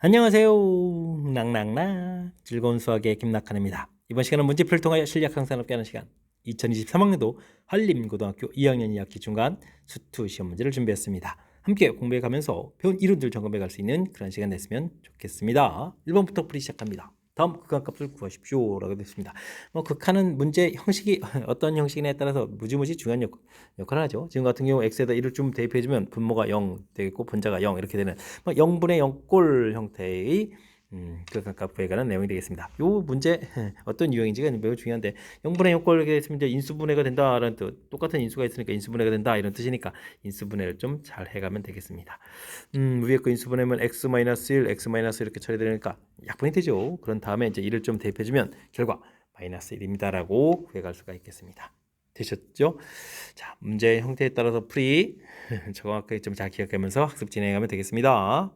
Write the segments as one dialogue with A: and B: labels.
A: 안녕하세요. 낭낭낭 즐거운 수학의 김낙한입니다. 이번 시간은 문제풀이를 통하여 실력 향상을 함께하는 시간 2023학년도 한림고등학교 2학년 2학기 중간 수투 시험 문제를 준비했습니다. 함께 공부해 가면서 배운 이론들 점검해 갈 수 있는 그런 시간 됐으면 좋겠습니다. 1번부터 풀이 시작합니다. 다음 극한값을 구하십시오 라고 됐습니다. 극한은 문제 형식이 어떤 형식이냐에 따라서 무지무지 중요한 역할을 하죠. 지금 같은 경우 x에다 1을 좀 대입해주면 분모가 0 되겠고 분자가 0 이렇게 되는 0분의 0꼴 형태의 극한값 구해가는 내용이 되겠습니다. 이 문제 어떤 유형인지가 매우 중요한데 0분의 0꼴 이렇게 됐으면 이제 인수분해가 된다라는 뜻, 똑같은 인수가 있으니까 인수분해가 된다 이런 뜻이니까 인수분해를 좀 잘 해가면 되겠습니다. 위에 거 인수분해면 x-1, x-1 이렇게 처리되니까 약분이 되죠. 그런 다음에 이제 1을 좀 대입해주면 결과 마이너스 1입니다라고 구해갈 수가 있겠습니다. 되셨죠? 자, 문제 형태에 따라서 풀이 정확하게 좀 잘 기억하면서 학습 진행하면 되겠습니다.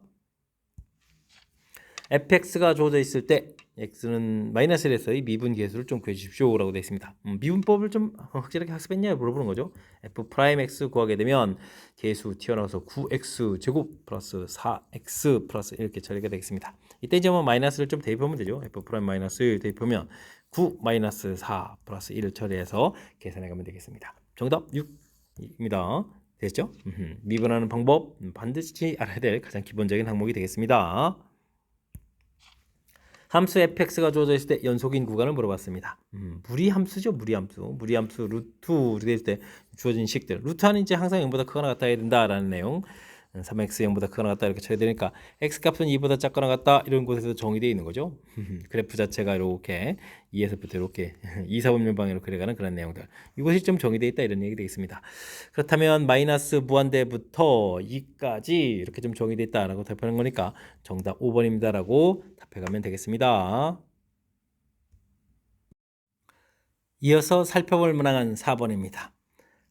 A: fx가 주어져 있을 때 x는 마이너스 1에서의 미분 계수를 좀 구해주십시오 라고 되어 있습니다. 미분법을 좀 확실하게 학습했냐 물어보는 거죠. f'x 구하게 되면 계수 튀어나와서 9x 제곱 플러스 4x 플러스 이렇게 처리가 되겠습니다. 이때 이제 마이너스를 좀 대입하면 되죠. f' 마이너스 대입하면 9 마이너스 4 플러스 1을 처리해서 계산해 가면 되겠습니다. 정답 6입니다. 됐죠? 미분하는 방법 반드시 알아야 될 가장 기본적인 항목이 되겠습니다. 함수 fx가 주어져 있을 때 연속인 구간을 물어봤습니다. 무리함수죠, 무리함수. 무리함수 루트 이렇게 됐을 때 주어진 식들. 루트는 이제 항상 0보다 크거나 같아야 된다라는 내용. 3x 0보다 크거나 같다 이렇게 쳐야 되니까 x 값은 2보다 작거나 같다 이런 곳에서 정의되어 있는 거죠. 그래프 자체가 이렇게 2에서부터 이렇게 2, 4, 5면 방향으로 그려가는 그런 내용들. 이것이 좀 정의되어 있다 이런 얘기 되겠습니다. 그렇다면 마이너스 무한대부터 2까지 이렇게 좀 정의되어 있다라고 답하는 거니까 정답 5번입니다라고 답해가면 되겠습니다. 이어서 살펴볼 만한 4번입니다.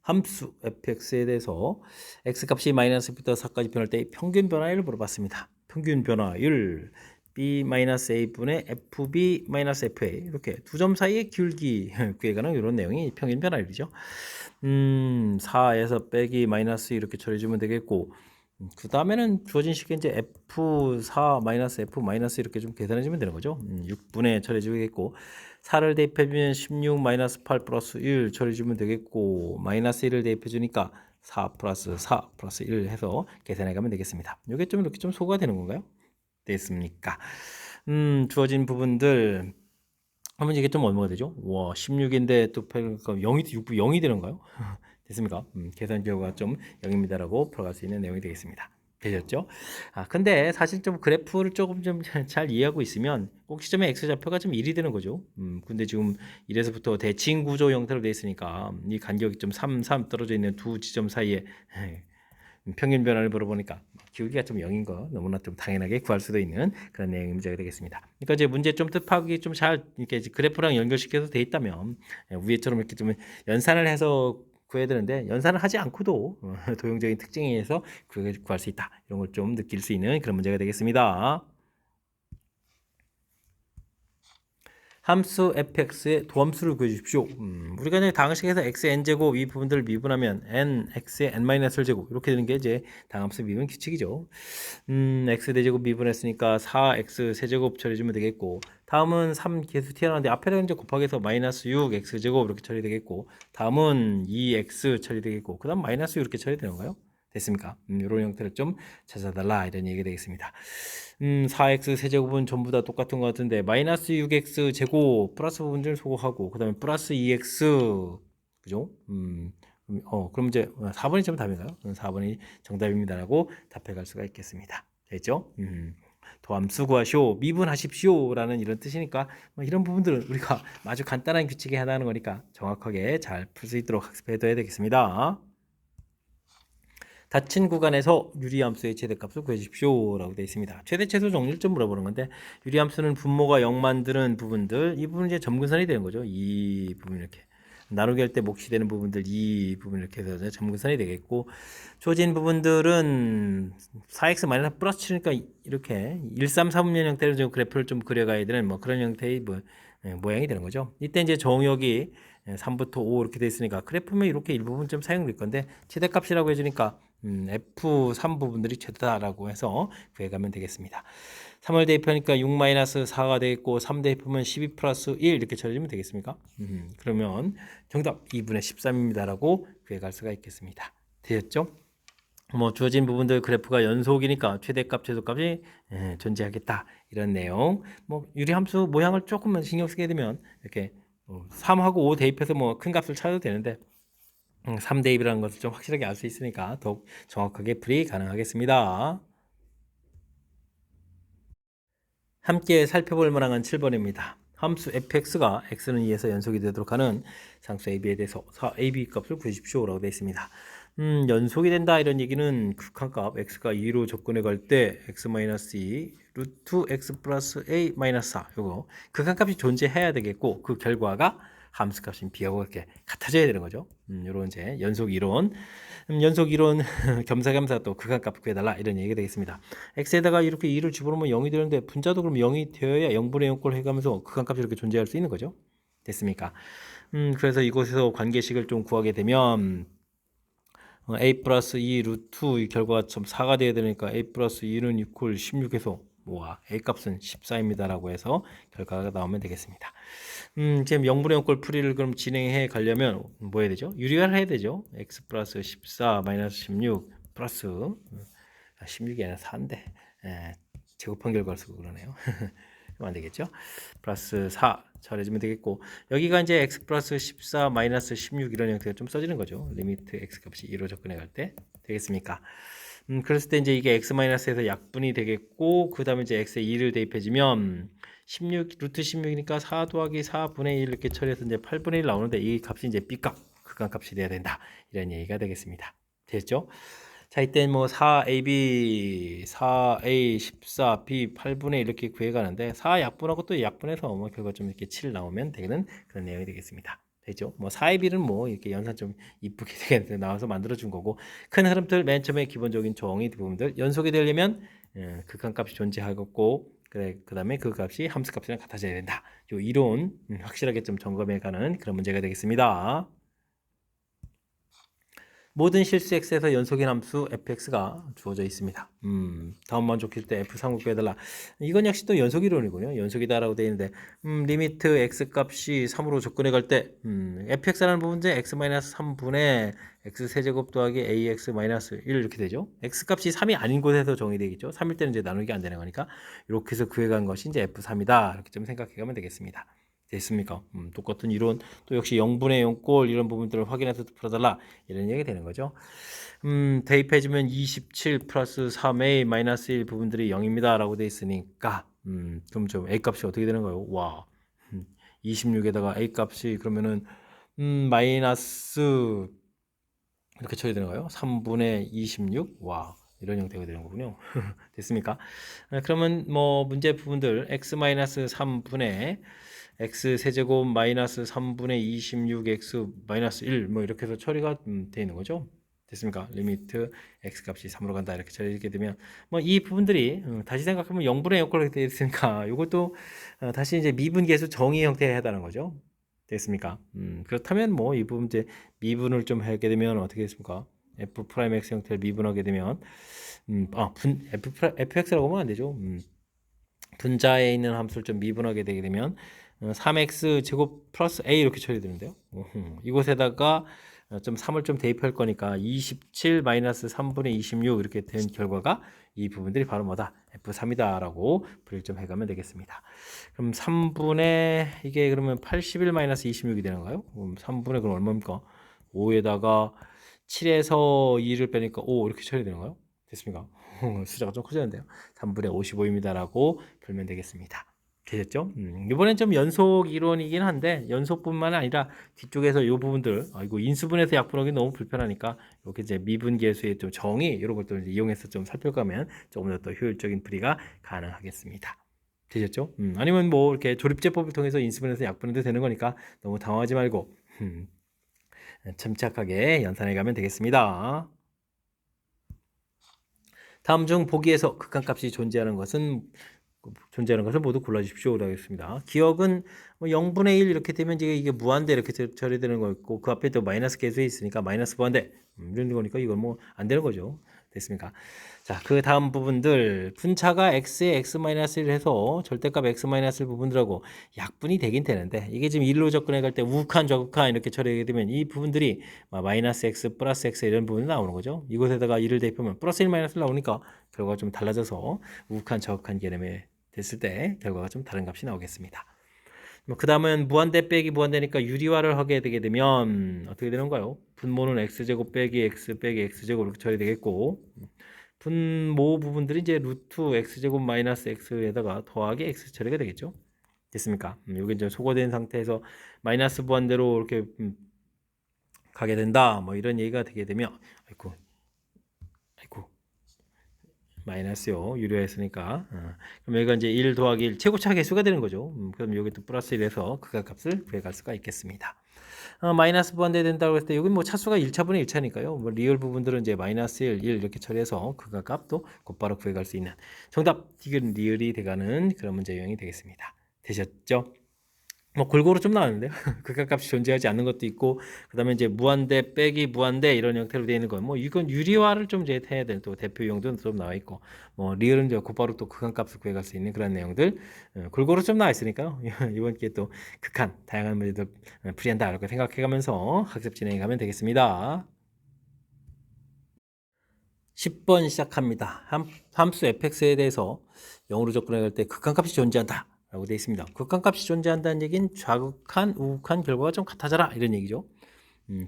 A: 함수 fx에 대해서 x값이 마이너스부터 4까지 변할 때 평균 변화율을 물어봤습니다. 평균 변화율 b-a분의 fb-fa 이렇게 두 점 사이의 기울기 구해가는 이런 내용이 평균 변화율이죠. 4에서 빼기 마이너스 이렇게 처리해주면 되겠고 그 다음에는 주어진 식에 이제 f4 마이너스 f 마이너스 이렇게 좀 계산해주면 되는 거죠. 6분의 처리해주겠고 4를 대입해주면 16 마이너스 8 플러스 1 처리해주면 되겠고 마이너스 1을 대입해주니까 4 플러스 4 플러스 1 해서 계산해가면 되겠습니다. 이게 좀 이렇게 좀 소거가 되는 건가요? 됐습니까? 주어진 부분들 하면 이게 좀 얼마가 되죠? 와 16인데 또 0이 6, 0이 되는가요? 됐습니까? 계산 결과가 좀 0입니다라고 풀어갈 수 있는 내용이 되겠습니다. 되셨죠? 근데 사실 좀 그래프를 조금 좀 잘 이해하고 있으면 꼭 시점의 x좌표가 좀 1이 되는 거죠. 근데 지금 1에서부터 대칭 구조 형태로 되어 있으니까 이 간격이 좀 3, 3 떨어져 있는 두 지점 사이에 평균 변화를 물어보니까 기울기가 좀 0인 거 너무나 좀 당연하게 구할 수도 있는 그런 내용의 문제가 되겠습니다. 그러니까 이제 문제 좀 뜻하기 좀 잘 이렇게 그래프랑 연결시켜서 돼 있다면 위에처럼 이렇게 좀 연산을 해서 구해야 되는데 연산을 하지 않고도 도형적인 특징에 의해서 구할 수 있다. 이런 걸 좀 느낄 수 있는 그런 문제가 되겠습니다. 함수 fx의 도함수를 구해주십시오. 우리가 이제 당식에서 xn제곱 이 부분들을 미분하면 n, x의 n-을 제곱 이렇게 되는 게 이제 당함수 미분 규칙이죠. x 대제곱 미분했으니까 4x 세제곱 처리해주면 되겠고 다음은 3 계수 튀어나왔는데 앞에는 이제 곱하기해서 마이너스 6 x제곱 이렇게 처리되겠고 다음은 2x 처리되겠고 그 다음 마이너스 6 이렇게 처리되는 건가요? 됐습니까? 이런 형태를 좀 찾아달라 이런 얘기가 되겠습니다. 4x 세제곱은 전부 다 똑같은 것 같은데 마이너스 6x 제곱 플러스 부분을 소거하고 그 다음에 플러스 2x 그죠? 그럼 이제 4번이 좀 답인가요? 4번이 정답입니다라고 답해갈 수가 있겠습니다. 됐죠? 도함수 구하시오, 미분하십시오 라는 이런 뜻이니까 이런 부분들은 우리가 아주 간단한 규칙에 해당하는 거니까 정확하게 잘 풀 수 있도록 학습해둬야 되겠습니다. 닫힌 구간에서 유리함수의 최대값을 구해주십시오 라고 되어 있습니다. 최대 최소 정리를 좀 물어보는 건데 유리함수는 분모가 0 만드는 부분들 이 부분은 이제 점근선이 되는 거죠. 이 부분 이렇게 나누기 할 때 몫이 되는 부분들 이 부분 이렇게 해서 점근선이 되겠고 주어진 부분들은 4x 마이너스 플러스 7이니까 이렇게 1, 3, 4분면 형태로 좀 그래프를 좀 그려가야 되는 그런 형태의 모양이 되는 거죠. 이때 이제 정역이 3부터 5 이렇게 돼 있으니까 그래프면 이렇게 일부분 좀 사용될 건데 최대값이라고 해주니까 F3 부분들이 최대다라고 해서 구해가면 되겠습니다. 3을 대입하니까 6-4가 되겠고 3 대입하면 12 플러스 1 이렇게 처리하면 되겠습니까? 그러면 정답 2분의 13입니다라고 구해갈 수가 있겠습니다. 되셨죠? 뭐 주어진 부분들 그래프가 연속이니까 최대값, 최소값이 존재하겠다 이런 내용. 뭐 유리함수 모양을 조금만 신경 쓰게 되면 이렇게 3하고 5 대입해서 뭐 큰 값을 찾아도 되는데 3 대입이라는 것을 좀 확실하게 알 수 있으니까 더욱 정확하게 풀이 가능하겠습니다. 함께 살펴볼 만한 7번입니다. 함수 fx가 x는 2에서 연속이 되도록 하는 상수 ab에 대해서 4ab 값을 구해주십시오라고 되어 있습니다. 연속이 된다 이런 얘기는 극한값 x가 2로 접근해 갈 때 x-2 루트 x 플러스 a 마이너스 4 요거 극한값이 존재해야 되겠고 그 결과가 함수값인 b하고 이렇게 같아져야 되는 거죠. 요런 이제 연속 이론 연속 이론 겸사겸사 또 극한값 구해달라 이런 얘기가 되겠습니다. x에다가 이렇게 2를 집어넣으면 0이 되는데 분자도 그럼 0이 되어야 0분의 0꼴 해가면서 극한값이 이렇게 존재할 수 있는 거죠. 됐습니까? 그래서 이곳에서 관계식을 좀 구하게 되면 a 플러스 2 루트 이 결과가 4가 돼야 되니까 a 플러스 2는 이퀄 16에서 와 a 값은 14입니다라고 해서 결과가 나오면 되겠습니다. 지금 0분의 0꼴 풀이를 그럼 진행해 가려면 뭐 해야 되죠? 유리화를 해야 되죠. x 플러스 14 마이너스 16 플러스 16이 아니라 4인데 제곱한 결과를 쓰고 그러네요. 안 되겠죠? 플러스 4 처리해주면 되겠고 여기가 이제 x 플러스 14 마이너스 16 이런 형태가 좀 써지는 거죠. 리미트 x 값이 2로 접근해 갈 때 되겠습니까? 그랬을 때 이제 이게 x 마이너스에서 약분이 되겠고 그 다음에 이제 x에 2를 대입해주면 16 루트 16이니까 4 더하기 4분의 1 이렇게 처리해서 이제 8분의 1 나오는데 이 값이 이제 b값 극한값이 돼야 된다 이런 얘기가 되겠습니다. 됐죠? 자, 이때 뭐 4AB, 4A, 14B, 8분의 이렇게 구해가는데 4 약분하고 또 약분해서 뭐 결과 좀 이렇게 7 나오면 되는 그런 내용이 되겠습니다. 되죠? 뭐 4AB는 뭐 이렇게 연산 좀 이쁘게 되게 나와서 만들어준 거고 큰 흐름들 맨 처음에 기본적인 정의 부분들 연속이 되려면 극한값이 존재하겠고 그 다음에 그 값이 함수값이랑 같아져야 된다. 요 이론 확실하게 좀 점검해가는 그런 문제가 되겠습니다. 모든 실수 x에서 연속인 함수 fx가 주어져 있습니다. 다음만 좁힐 때 f3 구해달라. 이건 역시 또 연속 이론이군요. 연속이다라고 되어 있는데 리미트 x 값이 3으로 접근해 갈 때 fx라는 부분제 x-3분의 x 세제곱 더하기 ax-1 이렇게 되죠. x 값이 3이 아닌 곳에서 정의되겠죠. 3일 때는 이제 나누기 안 되는 거니까 이렇게 해서 구해간 것이 이제 f3이다. 이렇게 좀 생각해 가면 되겠습니다. 됐습니까? 똑같은 이론 또 역시 0분의 0꼴 이런 부분들을 확인해서 풀어달라 이런 얘기 되는 거죠. 대입해주면 27 플러스 3a 마이너스 1 부분들이 0입니다 라고 돼 있으니까 그럼 좀 a 값이 어떻게 되는 거예요? 와 26에다가 a 값이 그러면은 마이너스 이렇게 처리되는 거예요. 3분의 26 와 이런 형태가 되는 거군요. 됐습니까? 그러면 뭐 문제 부분들 x-3분의 x 세제곱 마이너스 3분의 26x 마이너스 1 뭐 이렇게 해서 처리가 되어 있는 거죠. 됐습니까? 리미트 x 값이 3으로 간다 이렇게 처리하게 되면 뭐 이 부분들이 다시 생각하면 0분의 0꼴로 되어 있으니까 이것도 다시 이제 미분계수 정의 형태에 해당하는 거죠. 됐습니까? 그렇다면 뭐 이 부분 이제 미분을 좀 하게 되면 어떻게 됐습니까? f 프라임 x 형태를 미분하게 되면 fx라고 하면 안 되죠. 분자에 있는 함수를 좀 미분하게 되게 되면 3x 제곱 플러스 a 이렇게 처리되는데요. 이곳에다가 좀 3을 좀 대입할 거니까 27 마이너스 3분의 26 이렇게 된 결과가 이 부분들이 바로 뭐다? F3이다 라고 분리를 좀 해가면 되겠습니다. 그럼 3분의 이게 그러면 81 마이너스 26이 되는가요? 3분의 그럼 얼마입니까? 5에다가 7에서 2를 빼니까 5 이렇게 처리되는가요? 됐습니까? 숫자가 좀 커졌는데요. 3분의 55입니다 라고 풀면 되겠습니다. 되셨죠? 이번엔 좀 연속 이론이긴 한데 연속뿐만 아니라 뒤쪽에서 이 부분들 이거 인수분해서 약분하기 너무 불편하니까 이렇게 이제 미분계수의 좀 정의 이런 것도 이용해서 좀 살펴가면 조금 더 효율적인 풀이가 가능하겠습니다. 되셨죠? 아니면 뭐 이렇게 조립제법을 통해서 인수분해서 약분해도 되는 거니까 너무 당황하지 말고 침착하게 연산해 가면 되겠습니다. 다음 중 보기에서 극한값이 존재하는 것은 존재하는 것을 모두 골라주십시오라고 했습니다. 기억은 뭐 0분의 1 이렇게 되면 이게 무한대 이렇게 처리되는 거 있고 그 앞에 또 마이너스 계수에 있으니까 마이너스 무한대 이런 거니까 이건 뭐 안 되는 거죠. 됐습니까? 자, 그 다음 부분들 분차가 x에 x-1 해서 절대값 x-1 부분들하고 약분이 되긴 되는데 이게 지금 1로 접근해 갈 때 우극한 좌극한 이렇게 처리하게 되면 이 부분들이 마이너스 x 플러스 x 이런 부분이 나오는 거죠. 이곳에다가 1을 대입하면 플러스 1 마이너스 나오니까 결과가 좀 달라져서 우극한 좌극한 개념에 됐을 때 결과가 좀 다른 값이 나오겠습니다. 그 다음은 무한대 빼기 무한대니까 유리화를 하게 되게 되면 어떻게 되는가요? 분모는 x제곱 빼기 x 빼기 x제곱 이렇게 처리되겠고 분모 부분들이 이제 루트 x제곱 마이너스 x에다가 더하기 x 처리가 되겠죠. 됐습니까? 여기 이제 소거된 상태에서 마이너스 무한대로 이렇게 가게 된다. 뭐 이런 얘기가 되게 되면 아이고 마이너스요. 유리화했으니까. 그럼 여기가 이제 1 더하기 1 최고차 개수가 되는 거죠. 그럼 여기 또 플러스 1에서 극한값을 구해갈 수가 있겠습니다. 마이너스 무한대 된다고 했을 때 여기 뭐 차수가 1차분의 1차니까요. 뭐 리얼 부분들은 이제 마이너스 1, 1 이렇게 처리해서 극한값도 곧바로 구해갈 수 있는 정답 이건 리얼이 돼가는 그런 문제 유형이 되겠습니다. 되셨죠? 뭐 골고루 좀 나왔는데요. 극한값이 존재하지 않는 것도 있고 그다음에 이제 무한대 빼기 무한대 이런 형태로 되어 있는 건 뭐 이건 유리화를 좀 이제 해야 될 또 대표 용도는 좀 나와 있고 뭐 리얼은 이제 곧바로 또 극한값을 구해갈 수 있는 그런 내용들 골고루 좀 나와 있으니까요. 이번 기회에 또 극한 다양한 문제들 풀이한다 이렇게 생각해가면서 학습 진행해가면 되겠습니다. 10번 시작합니다. 함수 fx에 대해서 0으로 접근할 때 극한값이 존재한다 라고 되어 있습니다. 극한값이 존재한다는 얘기는 좌극한, 우극한 결과가 좀 같아져라 이런 얘기죠.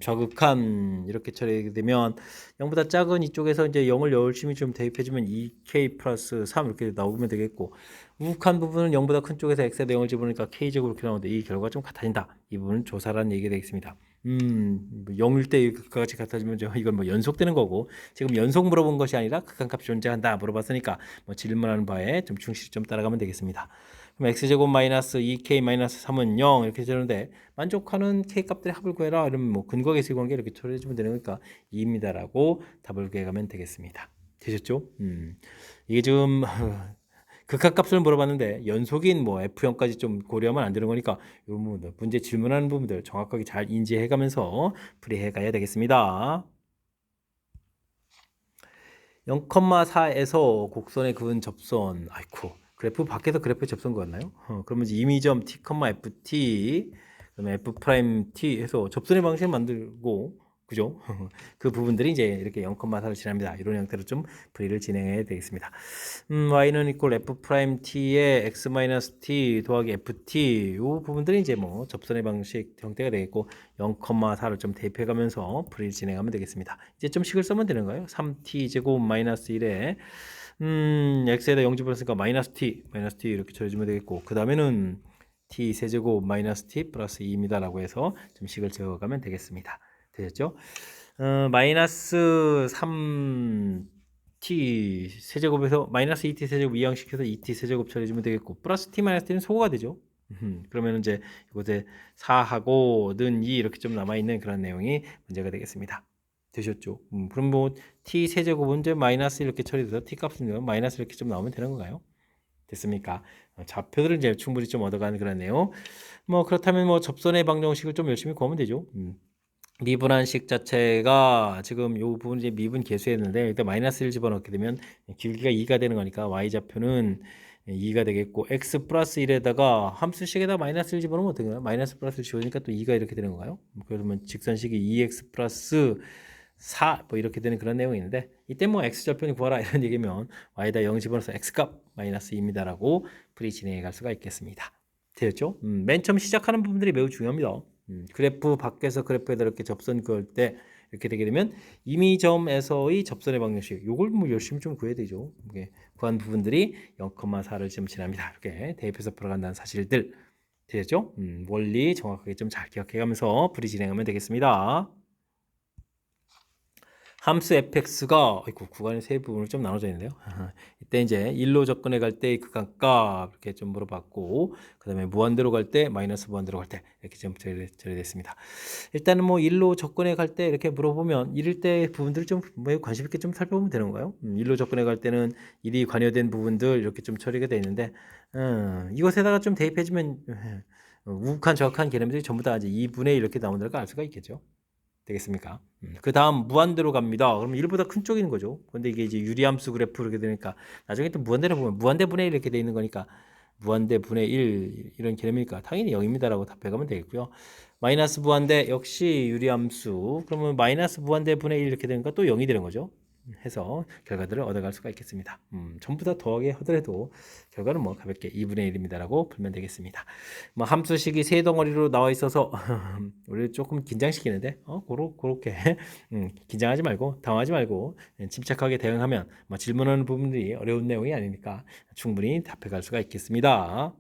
A: 좌극한 이렇게 처리하게 되면 0보다 작은 이쪽에서 이제 0을 열심히 좀 대입해주면 2k 플러스 3 이렇게 나오면 되겠고 우극한 부분은 0보다 큰 쪽에서 x에다 0을 집어넣으니까 k제곱 이렇게 나오는데 이 결과가 좀 같아진다. 이 부분은 조사라는 얘기가 되겠습니다. 0일 때 그같이 같아지면 이건 뭐 연속되는 거고 지금 연속 물어본 것이 아니라 극한값이 존재한다 물어봤으니까 뭐 질문하는 바에 좀 충실히 좀 따라가면 되겠습니다. 그럼 x제곱 마이너스 2k 마이너스 3은 0 이렇게 되는데 만족하는 k 값들의 합을 구해라 이러면 뭐 근거 계수 관계 이렇게 처리해주면 되는 거니까 2입니다라고 답을 구해가면 되겠습니다. 되셨죠? 이게 지금 극한값을 물어봤는데 연속인 뭐 F형까지 좀 고려하면 안 되는 거니까 이 부분 문제 질문하는 부분들 정확하게 잘 인지해가면서 풀이해가야 되겠습니다. 0,4에서 곡선의 그은 접선 아이쿠 그래프 밖에서 그래프 접선 거였나요? 그러면 이제 임의점 t, ft 그다음에 f 프라임 t 해서 접선의 방식을 만들고 그죠? 그 부분들이 이제 이렇게 0,4를 지납니다. 이런 형태로 좀 풀이를 진행해야 되겠습니다. y는 이퀄 f 프라임 t의 x 마이너스 t 더하기 ft 이 부분들이 이제 뭐 접선의 방식 형태가 되겠고 0,4를 좀 대입해가면서 풀이를 진행하면 되겠습니다. 이제 좀 식을 쓰면 되는가요? 3t 제곱 마이너스 1에 x에다 0 집어넣으니까 마이너스 t 이렇게 처리해주면 되겠고 그 다음에는 t 세제곱 마이너스 t 플러스 2입니다 라고 해서 좀 식을 재어가면 되겠습니다. 되셨죠? 마이너스 3t 세제곱에서 마이너스 2t 세제곱 이항시켜서 2t 세제곱 처리해주면 되겠고 플러스 t 마이너스 t는 소거가 되죠. 그러면 이제 이곳에 4하고 는 2 이렇게 좀 남아있는 그런 내용이 문제가 되겠습니다. 되셨죠? 그럼 뭐 t 세제곱은 이제 마이너스 이렇게 처리돼서 t 값은 마이너스 이렇게 좀 나오면 되는 건가요? 됐습니까? 좌표들을 이제 충분히 좀 얻어가는 그런 내용. 뭐 그렇다면 뭐 접선의 방정식을 좀 열심히 구하면 되죠. 미분한식 자체가 지금 이 부분 이제 미분 계수했는데 일단 마이너스 1 집어넣게 되면 길이가 2가 되는 거니까 y좌표는 2가 되겠고 x 플러스 1에다가 함수식에다 마이너스 1 집어넣으면 어떻게 돼요? 마이너스 플러스 1 지워지니까 또 2가 이렇게 되는 건가요? 그러면 직선식이 2x 플러스 4 뭐 이렇게 되는 그런 내용이 있는데 이때 뭐 x좌표는 구하라 이런 얘기면 y에다 0 집어넣어서 x값 마이너스 2입니다라고 풀이 진행해 갈 수가 있겠습니다. 되었죠? 맨 처음 시작하는 부분들이 매우 중요합니다. 그래프 밖에서 그래프에다 이렇게 접선 그을 때 이렇게 되게 되면 임의점에서의 접선의 방정식 요걸 뭐 열심히 좀 구해야 되죠. 이게 구한 부분들이 0,4를 좀 지납니다. 이렇게 대입해서 풀어간다는 사실들 되죠? 원리 정확하게 좀 잘 기억해가면서 풀이 진행하면 되겠습니다. 함수 fx가 구간의 세 부분을 좀 나눠져 있는데요. 이때 이제 1로 접근해 갈 때 극한값 이렇게 좀 물어봤고, 그 다음에 무한대로 갈 때, 마이너스 무한대로 갈 때 이렇게 좀 처리됐습니다. 일단은 뭐 1로 접근해 갈 때 이렇게 물어보면 1일 때 부분들 좀 관심 있게 좀 살펴보면 되는 거예요. 1로 접근해 갈 때는 1이 관여된 부분들 이렇게 좀 처리가 되어 있는데, 이것에다가 좀 대입해주면 우욱한 정확한 개념들이 전부 다 이제 2분의 1 이렇게 나온다는 걸 알 수가 있겠죠. 되겠습니까? 그 다음 무한대로 갑니다. 그러면 1보다 큰 쪽인 거죠. 근데 이게 이제 유리함수 그래프 이렇게 되니까 나중에 또 무한대로 보면 무한대 분의 1 이렇게 돼 있는 거니까 무한대 분의 1 이런 개념이니까 당연히 0입니다라고 답해가면 되겠고요. 마이너스 무한대 역시 유리함수. 그러면 마이너스 무한대 분의 1 이렇게 되니까 또 0이 되는 거죠. 해서 결과들을 얻어갈 수가 있겠습니다. 전부 다 더하기 하더라도 결과는 뭐 가볍게 2분의 1입니다라고 풀면 되겠습니다. 뭐 함수식이 세 덩어리로 나와 있어서 우리를 조금 긴장시키는데 그렇게 긴장하지 말고 당황하지 말고 침착하게 대응하면 뭐 질문하는 부분들이 어려운 내용이 아니니까 충분히 답해갈 수가 있겠습니다.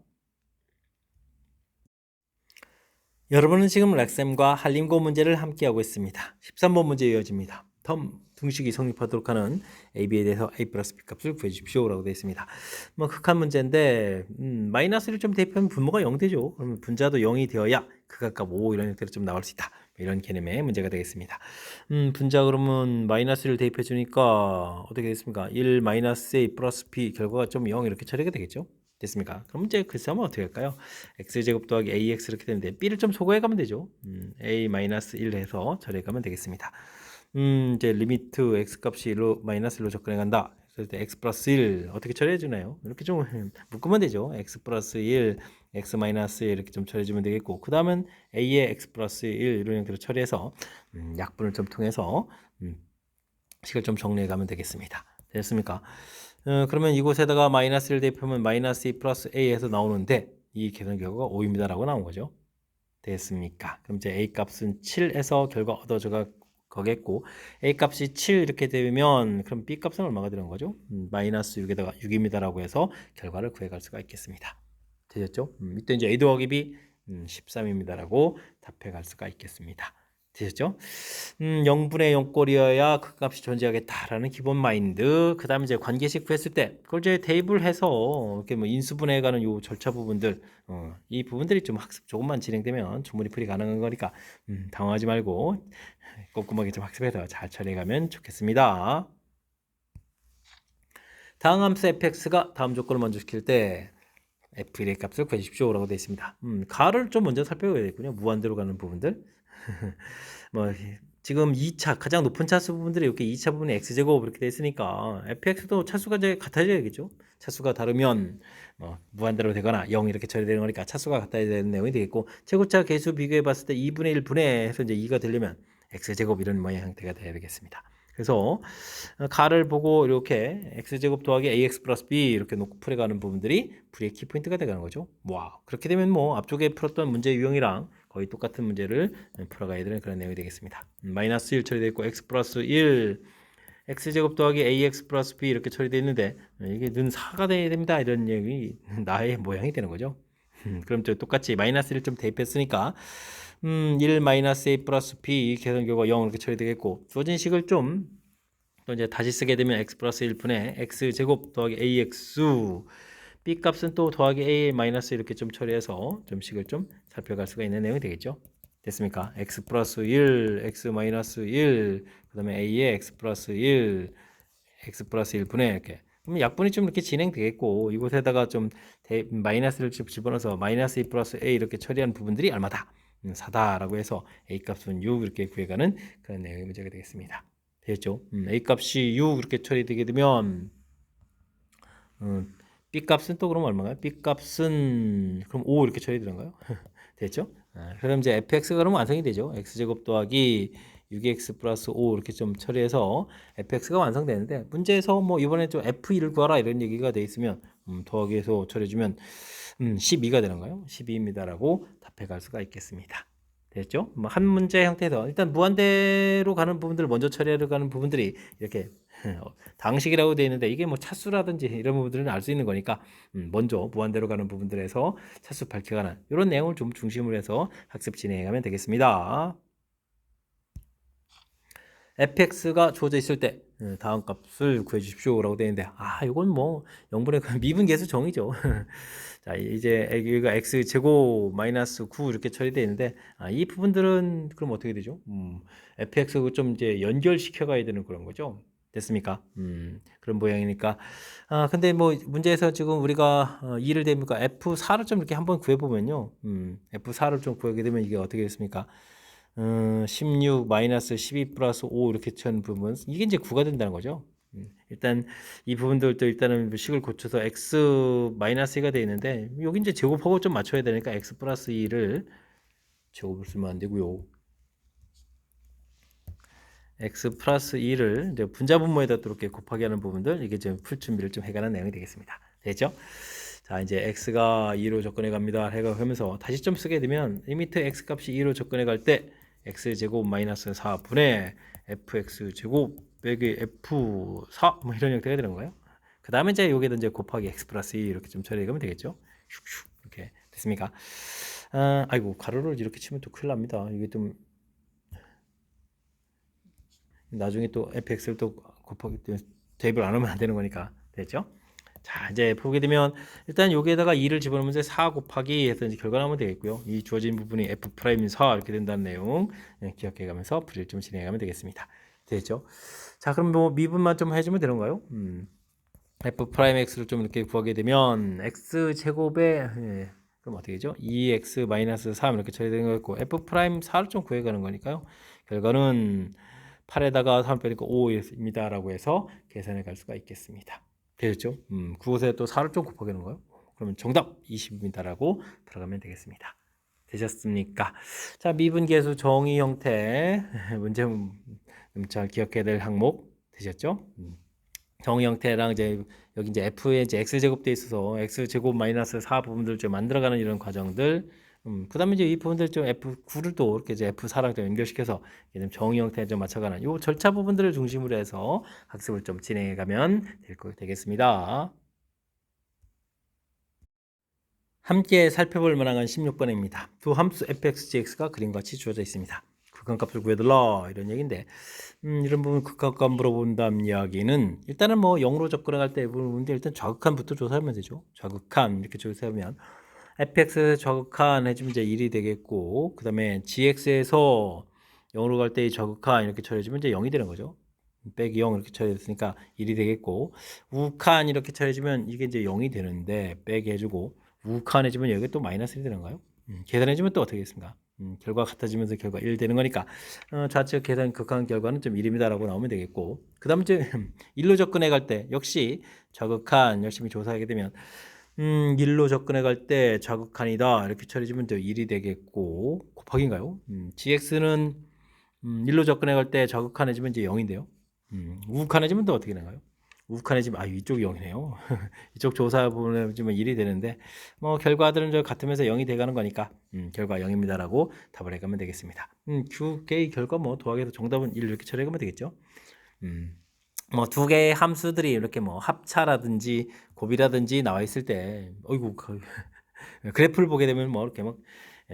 A: 여러분은 지금 렉셈과 한림고 문제를 함께하고 있습니다. 13번 문제 이어집니다. 텀 등식이 성립하도록 하는 AB에 대해서 A 플러스 B 값을 구해 주십시오 라고 되어 있습니다. 뭐 극한 문제인데 마이너스를 좀 대입하면 분모가 0 되죠. 그러면 분자도 0이 되어야 극한값 5 이런 형태로 좀 나올 수 있다. 이런 개념의 문제가 되겠습니다. 분자 그러면 마이너스를 대입해 주니까 어떻게 되겠습니까? 1 마이너스 A 플러스 B 결과가 좀 0 이렇게 처리가 되겠죠. 됐습니까? 그럼 이제 글쎄 한번 어떻게 할까요? x제곱 더하기 ax 이렇게 되는데 b를 좀 소거해 가면 되죠. a-1 해서 처리해 가면 되겠습니다. 이제 리미트 x 값이 1로 마이너스 1로 접근해 간다. 그럴 때 x 플러스 1 어떻게 처리해 주나요? 이렇게 좀 묶으면 되죠. x 플러스 1, x 마이너스 1 이렇게 좀 처리해 주면 되겠고 그 다음은 a의 x 플러스 1 이런 형태로 처리해서 약분을 좀 통해서 식을 좀 정리해 가면 되겠습니다. 됐습니까? 그러면 이곳에다가 마이너스를 대입하면 마이너스 2 플러스 a에서 나오는데 이 계산 결과가 5입니다 라고 나온 거죠. 됐습니까? 그럼 이제 a 값은 7에서 결과 얻어져가 거겠고 a 값이 7 이렇게 되면 그럼 b 값은 얼마가 되는 거죠? 마이너스 6에다가 6입니다 라고 해서 결과를 구해갈 수가 있겠습니다. 되셨죠? 이때 이제 a 더하기 b 13입니다 라고 답해갈 수가 있겠습니다. 되셨죠? 0분의 0꼴이어야 그 값이 존재하겠다라는 기본 마인드. 그 다음에 이제 관계식 구했을 때, 그걸 이제 대입을 해서, 이렇게 뭐 인수분해 가는 요 절차 부분들, 이 부분들이 좀 학습 조금만 진행되면 충분히 풀이 가능한 거니까, 당황하지 말고 꼼꼼하게 좀 학습해서 잘 처리해 가면 좋겠습니다. 다음 함수 fx가 다음 조건을 만족시킬 때, f1의 값을 구해주십시오 라고 되어 있습니다. 가를 좀 먼저 살펴봐야겠군요. 무한대로 가는 부분들. 뭐 지금 2차 가장 높은 차수 부분들이 이렇게 2차 부분이 x제곱 이렇게 돼 있으니까 fx도 차수가 이제 같아져야겠죠. 차수가 다르면 무한대로 되거나 0 이렇게 처리되는 거니까 차수가 같아야 되는 내용이 되겠고 제곱차 계수 비교해 봤을 때 2분의 1 분해해서 이제 2가 되려면 x제곱 이런 모양 형태가 돼야 되겠습니다. 그래서 가를 보고 이렇게 x제곱 더하기 ax 플러스 b 이렇게 놓고 풀어가는 부분들이 풀이의 키포인트가 되는 거죠. 와, 그렇게 되면 뭐 앞쪽에 풀었던 문제 유형이랑 거의 똑같은 문제를 풀어가야 되는 그런 내용이 되겠습니다. 마이너스 1 처리되어 있고 x 플러스 1 x제곱 더하기 ax 플러스 b 이렇게 처리되어 있는데 이게 는 4가 돼야 됩니다. 이런 얘기 나의 모양이 되는 거죠. 그럼 저 똑같이 마이너스 1을 좀 대입했으니까 1 마이너스 a 플러스 b 계산 결과 0 이렇게 처리되겠고 주어진 식을 좀 또 이제 다시 쓰게 되면 x 플러스 1분의 x 제곱 더하기 ax b 값은 또 더하기 a 마이너스 이렇게 좀 처리해서 좀 식을 좀 살펴갈 수가 있는 내용이 되겠죠. 됐습니까? x 플러스 1, x 마이너스 1, 그 다음에 a의 x 플러스 1, x 플러스 1분의 이렇게. 그러면 약분이 좀 이렇게 진행되겠고 이곳에다가 좀 마이너스를 좀 집어넣어서 마이너스 2 플러스 a 이렇게 처리하는 부분들이 얼마다? 4다라고 해서 a 값은 6 이렇게 구해가는 그런 내용의 문제가 되겠습니다. 되겠죠? a 값이 6 이렇게 처리되게 되면 b 값은 또 그럼 얼마가요? b 값은 그럼 5 이렇게 처리되는가요? 됐죠? 그럼 이제 fx가 그러면 완성이 되죠. x제곱 더하기 6x 플러스 5 이렇게 좀 처리해서 fx가 완성되는데 문제에서 뭐 이번에 좀 f1을 구하라 이런 얘기가 돼 있으면 더하기해서 처리해주면 12가 되는가요? 12입니다라고 답해갈 수가 있겠습니다. 됐죠? 뭐 한 문제 형태에서 일단 무한대로 가는 부분들을 먼저 처리하려 가는 부분들이 이렇게 당식이라고 되어 있는데 이게 뭐 차수라든지 이런 부분들은 알 수 있는 거니까 먼저 무한대로 가는 부분들에서 차수 밝혀가는 이런 내용을 좀 중심으로 해서 학습 진행해 가면 되겠습니다. fx가 주어져 있을 때 다음 값을 구해 주십시오라고 되어 있는데 이건 뭐 0분의 미분계수 정의죠. 자, 이제 여기가 x 제곱 마이너스 9 이렇게 처리되어 있는데 이 부분들은 그럼 어떻게 되죠? fx 좀 이제 연결시켜 가야 되는 그런 거죠. 됐습니까? 그런 모양이니까. 근데 뭐 문제에서 지금 우리가 2를 대니까 f4를 좀 이렇게 한번 구해 보면요. f4를 좀 구하게 되면 이게 어떻게 됐습니까? 16 마이너스 12 플러스 5 이렇게 천 부분 이게 이제 9가 된다는 거죠. 일단 이 부분들도 일단은 식을 고쳐서 x 마이너스 2가 되어 있는데 여기 이제 제곱하고 좀 맞춰야 되니까 x 플러스 2를 제곱을 쓰면 안 되고요. x 플러스 2를 이제 분자분모에다 또 이렇게 곱하기 하는 부분들 이게 좀 풀 준비를 좀 해가는 내용이 되겠습니다. 됐죠? 자, 이제 x가 2로 접근해 갑니다. 하면서 다시 좀 쓰게 되면 리미트 x 값이 2로 접근해 갈 때 x 제곱 마이너스 4분의 fx 제곱 빼기 f4 뭐 이런 형태가 되는 거예요. 그 다음에 이제 여기다 이제 곱하기 x 플러스 2 이렇게 좀 처리해 가면 되겠죠? 슉슉 이렇게 됐습니까? 아이고 가로를 이렇게 치면 또 큰일 납니다. 이게 좀 나중에 또 fx를 또 곱하기 대입을 안 하면 안 되는 거니까 됐죠? 자, 이제 보게 되면 일단 여기에다가 2를 집어넣으면서 4 곱하기 해서 이제 결과 나오면 되겠고요. 이 주어진 부분이 f' 4 이렇게 된다는 내용 기억해 가면서 풀이를 좀 진행해 가면 되겠습니다. 됐죠? 자, 그럼 뭐 미분만 좀 해주면 되는가요? f'x를 좀 이렇게 구하게 되면 x 제곱에 그럼 어떻게 되죠? 2x-3 이렇게 처리되는 거였고 f'4를 좀 구해가는 거니까요. 결과는 8에다가 3 빼니까 5입니다 라고 해서 계산해 갈 수가 있겠습니다. 되셨죠? 그곳에 또 4를 좀 곱하게 하는 거예요. 그러면 정답 20입니다 라고 들어가면 되겠습니다. 되셨습니까? 자, 미분계수 정의 형태 문제 잘 기억해야 될 항목 되셨죠? 정의 형태랑 이제 여기 이제 f에 이제 x 제곱돼 있어서 x 제곱 마이너스 4 부분들 좀 만들어가는 이런 과정들. 그다음에 이제 이 부분들 좀 f9를 또 이렇게 이제 f4랑 좀 연결시켜서 좀 정의 형태에 좀 맞춰가는 요 절차 부분들을 중심으로 해서 학습을 좀 진행해가면 되겠습니다. 함께 살펴볼 만한 16번입니다. 두 함수 fx, gx가 그림과 같이 주어져 있습니다. 극한값을 구해달라 이런 얘기인데 이런 부분 극한값 물어본다는 이야기는 일단은 뭐 0으로 접근할 때 부분인데 일단 좌극한부터 조사하면 되죠. 좌극한 이렇게 조사하면 fx 좌극한 해주면 이제 1이 되겠고 그 다음에 gx에서 0으로 갈 때 좌극한 이렇게 처리해주면 이제 0이 되는 거죠. 빼기 0 이렇게 처리했으니까 1이 되겠고 우칸 이렇게 처리해주면 이게 이제 0이 되는데 빼기 해주고 우칸 해주면 여기 또 마이너스 1이 되는가요? 계산해주면 또 어떻게 되겠습니까? 결과 같아지면서 결과 1 되는 거니까 좌측 계산 극한 결과는 좀 1입니다라고 나오면 되겠고 그 다음에 이제 1로 접근해 갈 때 역시 좌극한 열심히 조사하게 되면 1로 접근해 갈 때 좌극한이다 이렇게 처리해주면 또 1이 되겠고 곱하기인가요? gx는 1로 접근해 갈 때 좌극한해지면 이제 0인데요. 우극한해지면 또 어떻게 되나요? 우극한해지면 이쪽이 0이네요. 이쪽 조사 부분에 지금 1이 되는데 뭐 결과들은 저 같으면서 0이 돼가는 거니까 결과 0입니다라고 답을 해가면 되겠습니다. 두 개의 결과 뭐 더하기해서 정답은 1 이렇게 처리해가면 되겠죠. 뭐 두 개의 함수들이 이렇게 뭐 합차라든지 곱이라든지 나와 있을 때 어이구 그래프를 보게 되면 뭐 이렇게 막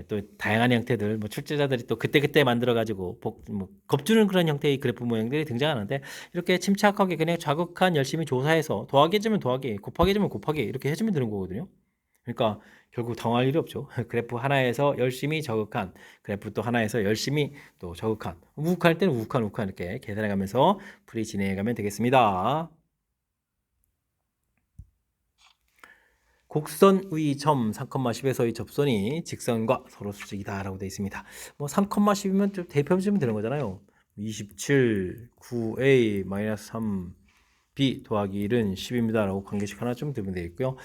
A: 또 다양한 형태들 뭐 출제자들이 또 그때그때 만들어 가지고 뭐 겁주는 그런 형태의 그래프 모양들이 등장하는데 이렇게 침착하게 그냥 좌극한 열심히 조사해서 더하기 해주면 더하기 곱하기 해주면 곱하기 이렇게 해주면 되는 거거든요. 그러니까 결국 당할 일이 없죠. 그래프 하나에서 열심히 저극한 그래프 또 하나에서 열심히 또 저극한 우극할 때는 우극한 이렇게 계산해 가면서 풀이 진행해 가면 되겠습니다. 곡선 의 점 3,10에서의 접선이 직선과 서로 수직이다 라고 되어 있습니다. 뭐 3,10이면 좀 대입해주면 되는 거잖아요. 27, 9a, 3b 더하기 1은 10입니다 라고 관계식 하나 좀 들면 되겠고요.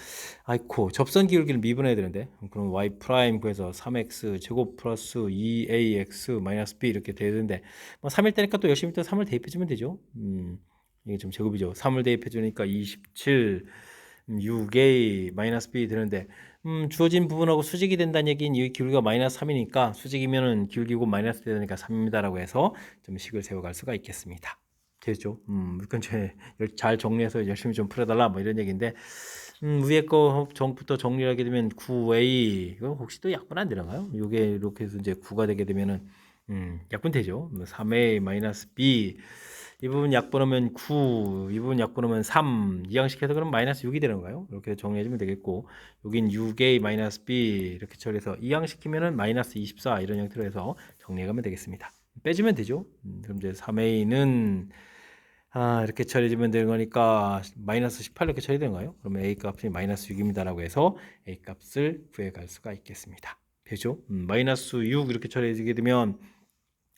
A: 아이코 접선 기울기를 미분해야 되는데 그럼 y 프라임 구해서 3x 제곱 플러스 2ax 마이너스 b 이렇게 돼야 되는데 뭐 3일 때니까 또 열심히 또 3을 대입해주면 되죠. 이게 좀 제곱이죠. 3을 대입해주니까 27 6a 마이너스 b 되는데 주어진 부분하고 수직이 된다는 얘기는 이 기울기가 마이너스 3이니까 수직이면은 기울기고 마이너스 되니까 3입니다라고 해서 좀 식을 세워갈 수가 있겠습니다. 되죠? 잘 정리해서 열심히 좀 풀어달라 뭐 이런 얘기인데 위에 거 정부터 정리하게 되면 9a 이거 혹시 또 약분 안 되나요? 이게 이렇게 해서 이제 9가 되게 되면은 약분되죠. 3a 마이너스 b 이 부분 약분하면 9, 이 부분 약분하면 3, 이항식해서 그럼 마이너스 6이 되는 거예요. 이렇게 정리해주면 되겠고, 여긴 6a 마이너스 b 이렇게 처리해서 이항시키면은 마이너스 24 이런 형태로 해서 정리해가면 되겠습니다. 빼주면 되죠. 그럼 이제 3a는 이렇게 처리해주면 되는 거니까 마이너스 18 이렇게 처리되는 거예요. 그러면 a 값이 마이너스 6입니다라고 해서 a 값을 구해갈 수가 있겠습니다. 되죠? 마이너스 6 이렇게 처리해지게 되면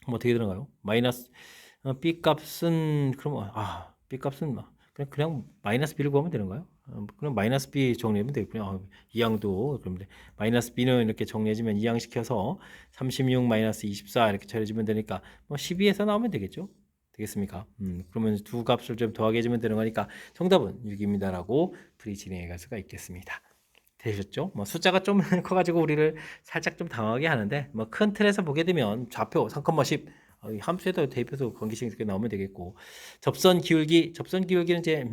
A: 어떻게 되는가요? 마이너스 b 값은 그럼 b 값은 그냥 마이너스 b를 구하면 되는가요? 그럼 마이너스 b 정리하면 되겠군요. 이항도 그럼 마이너스 b는 이렇게 정리해주면 이항시켜서 36 마이너스 24 이렇게 처리해주면 되니까 뭐 12에서 나오면 되겠죠? 되겠습니까? 그러면 두 값을 좀 더하게 해주면 되는 거니까 정답은 6입니다라고 풀이 진행해 갈 수가 있겠습니다. 되셨죠? 뭐 숫자가 좀 커가지고 우리를 살짝 좀 당하게 하는데 뭐 큰 틀에서 보게 되면 좌표 3,10 함수에다 대입해서 관계식 이렇게 나오면 되겠고 접선 기울기는 이제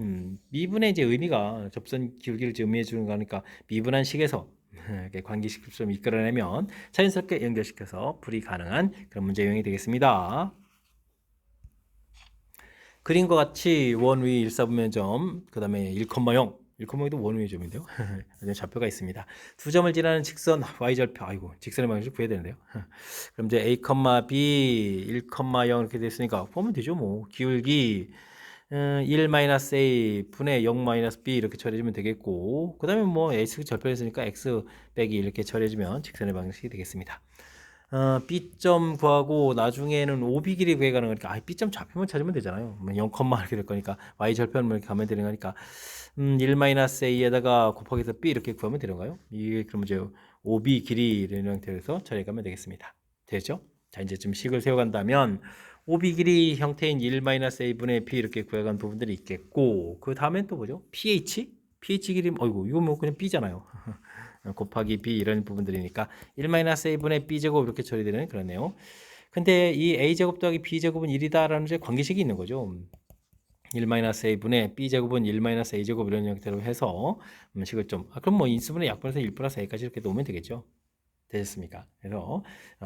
A: 미분의 이제 의미가 접선 기울기를 의미해 주는 거니까 미분한 식에서 이렇게 관계식을 좀 이끌어내면 자연스럽게 연결시켜서 풀이 가능한 그런 문제 유형이 되겠습니다. 그림과 같이 원위 일사분면점 그 다음에 1,0 1,0도 원위의 점인데요. 좌표가 있습니다. 두 점을 지나는 직선 y절표 직선의 방식을 구해야 되는데요. 그럼 이제 a, b 1,0 이렇게 됐으니까 보면 되죠. 뭐 기울기 1-a 분의 0-b 이렇게 처리해주면 되겠고 그 다음에 뭐 x 절편했으니까 x 빼기 이렇게 처리해주면 직선의 방식이 되겠습니다. B점 구하고 나중에는 OB 길이 구해가는 거니까 B점 좌표만 찾으면 되잖아요. 0, 이렇게 될 거니까 Y 절편을 이렇게 가면 되는 거니까 1-A에다가 곱하기해서 B 이렇게 구하면 되는 거예요. 이게 그럼 이제 OB 길이 이런 형태에서 처리해가면 되겠습니다. 되죠? 자 이제 좀 식을 세워간다면 OB 길이 형태인 1-A분의 B 이렇게 구해간 부분들이 있겠고 그 다음엔 또 뭐죠? pH 길이 이거 뭐 그냥 B잖아요. 곱하기 b 이런 부분들이니까 1-a분의 b제곱 이렇게 처리되는 그런 내용. 근데 이 a제곱 더하기 b제곱은 1이다라는 이제 관계식이 있는 거죠. 1-a분의 b제곱은 1-a제곱 이런 형태로 해서 식을 좀 그럼 뭐 인수분해 약분해서 1 플러스 a까지 이렇게 놓으면 되겠죠. 되셨습니까? 그래서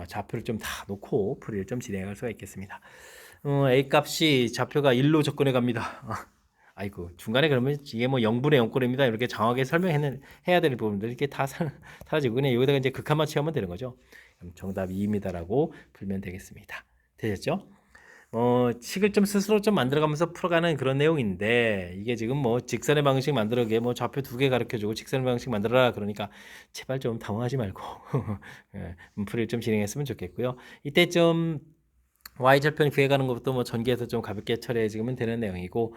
A: 좌표를 좀 다 놓고 풀이를 좀 진행할 수가 있겠습니다. a 값이 좌표가 1로 접근해 갑니다. 중간에 그러면 이게 뭐 0분의 0꼴입니다. 이렇게 장하게 설명해야 되는 부분들 이렇게 다 사라지고 그냥 여기다가 이제 극한만 채우면 되는 거죠. 그럼 정답 2입니다라고 풀면 되겠습니다. 되셨죠? 식을 좀 스스로 좀 만들어가면서 풀어가는 그런 내용인데 이게 지금 뭐 직선의 방식 만들어게 뭐 좌표 2개 가르쳐주고 직선의 방식 만들어라 그러니까 제발 좀 당황하지 말고 풀이를 좀 진행했으면 좋겠고요. 이때 좀 Y절편 구해가는 것도 뭐 전개해서 좀 가볍게 처리해주면 되는 내용이고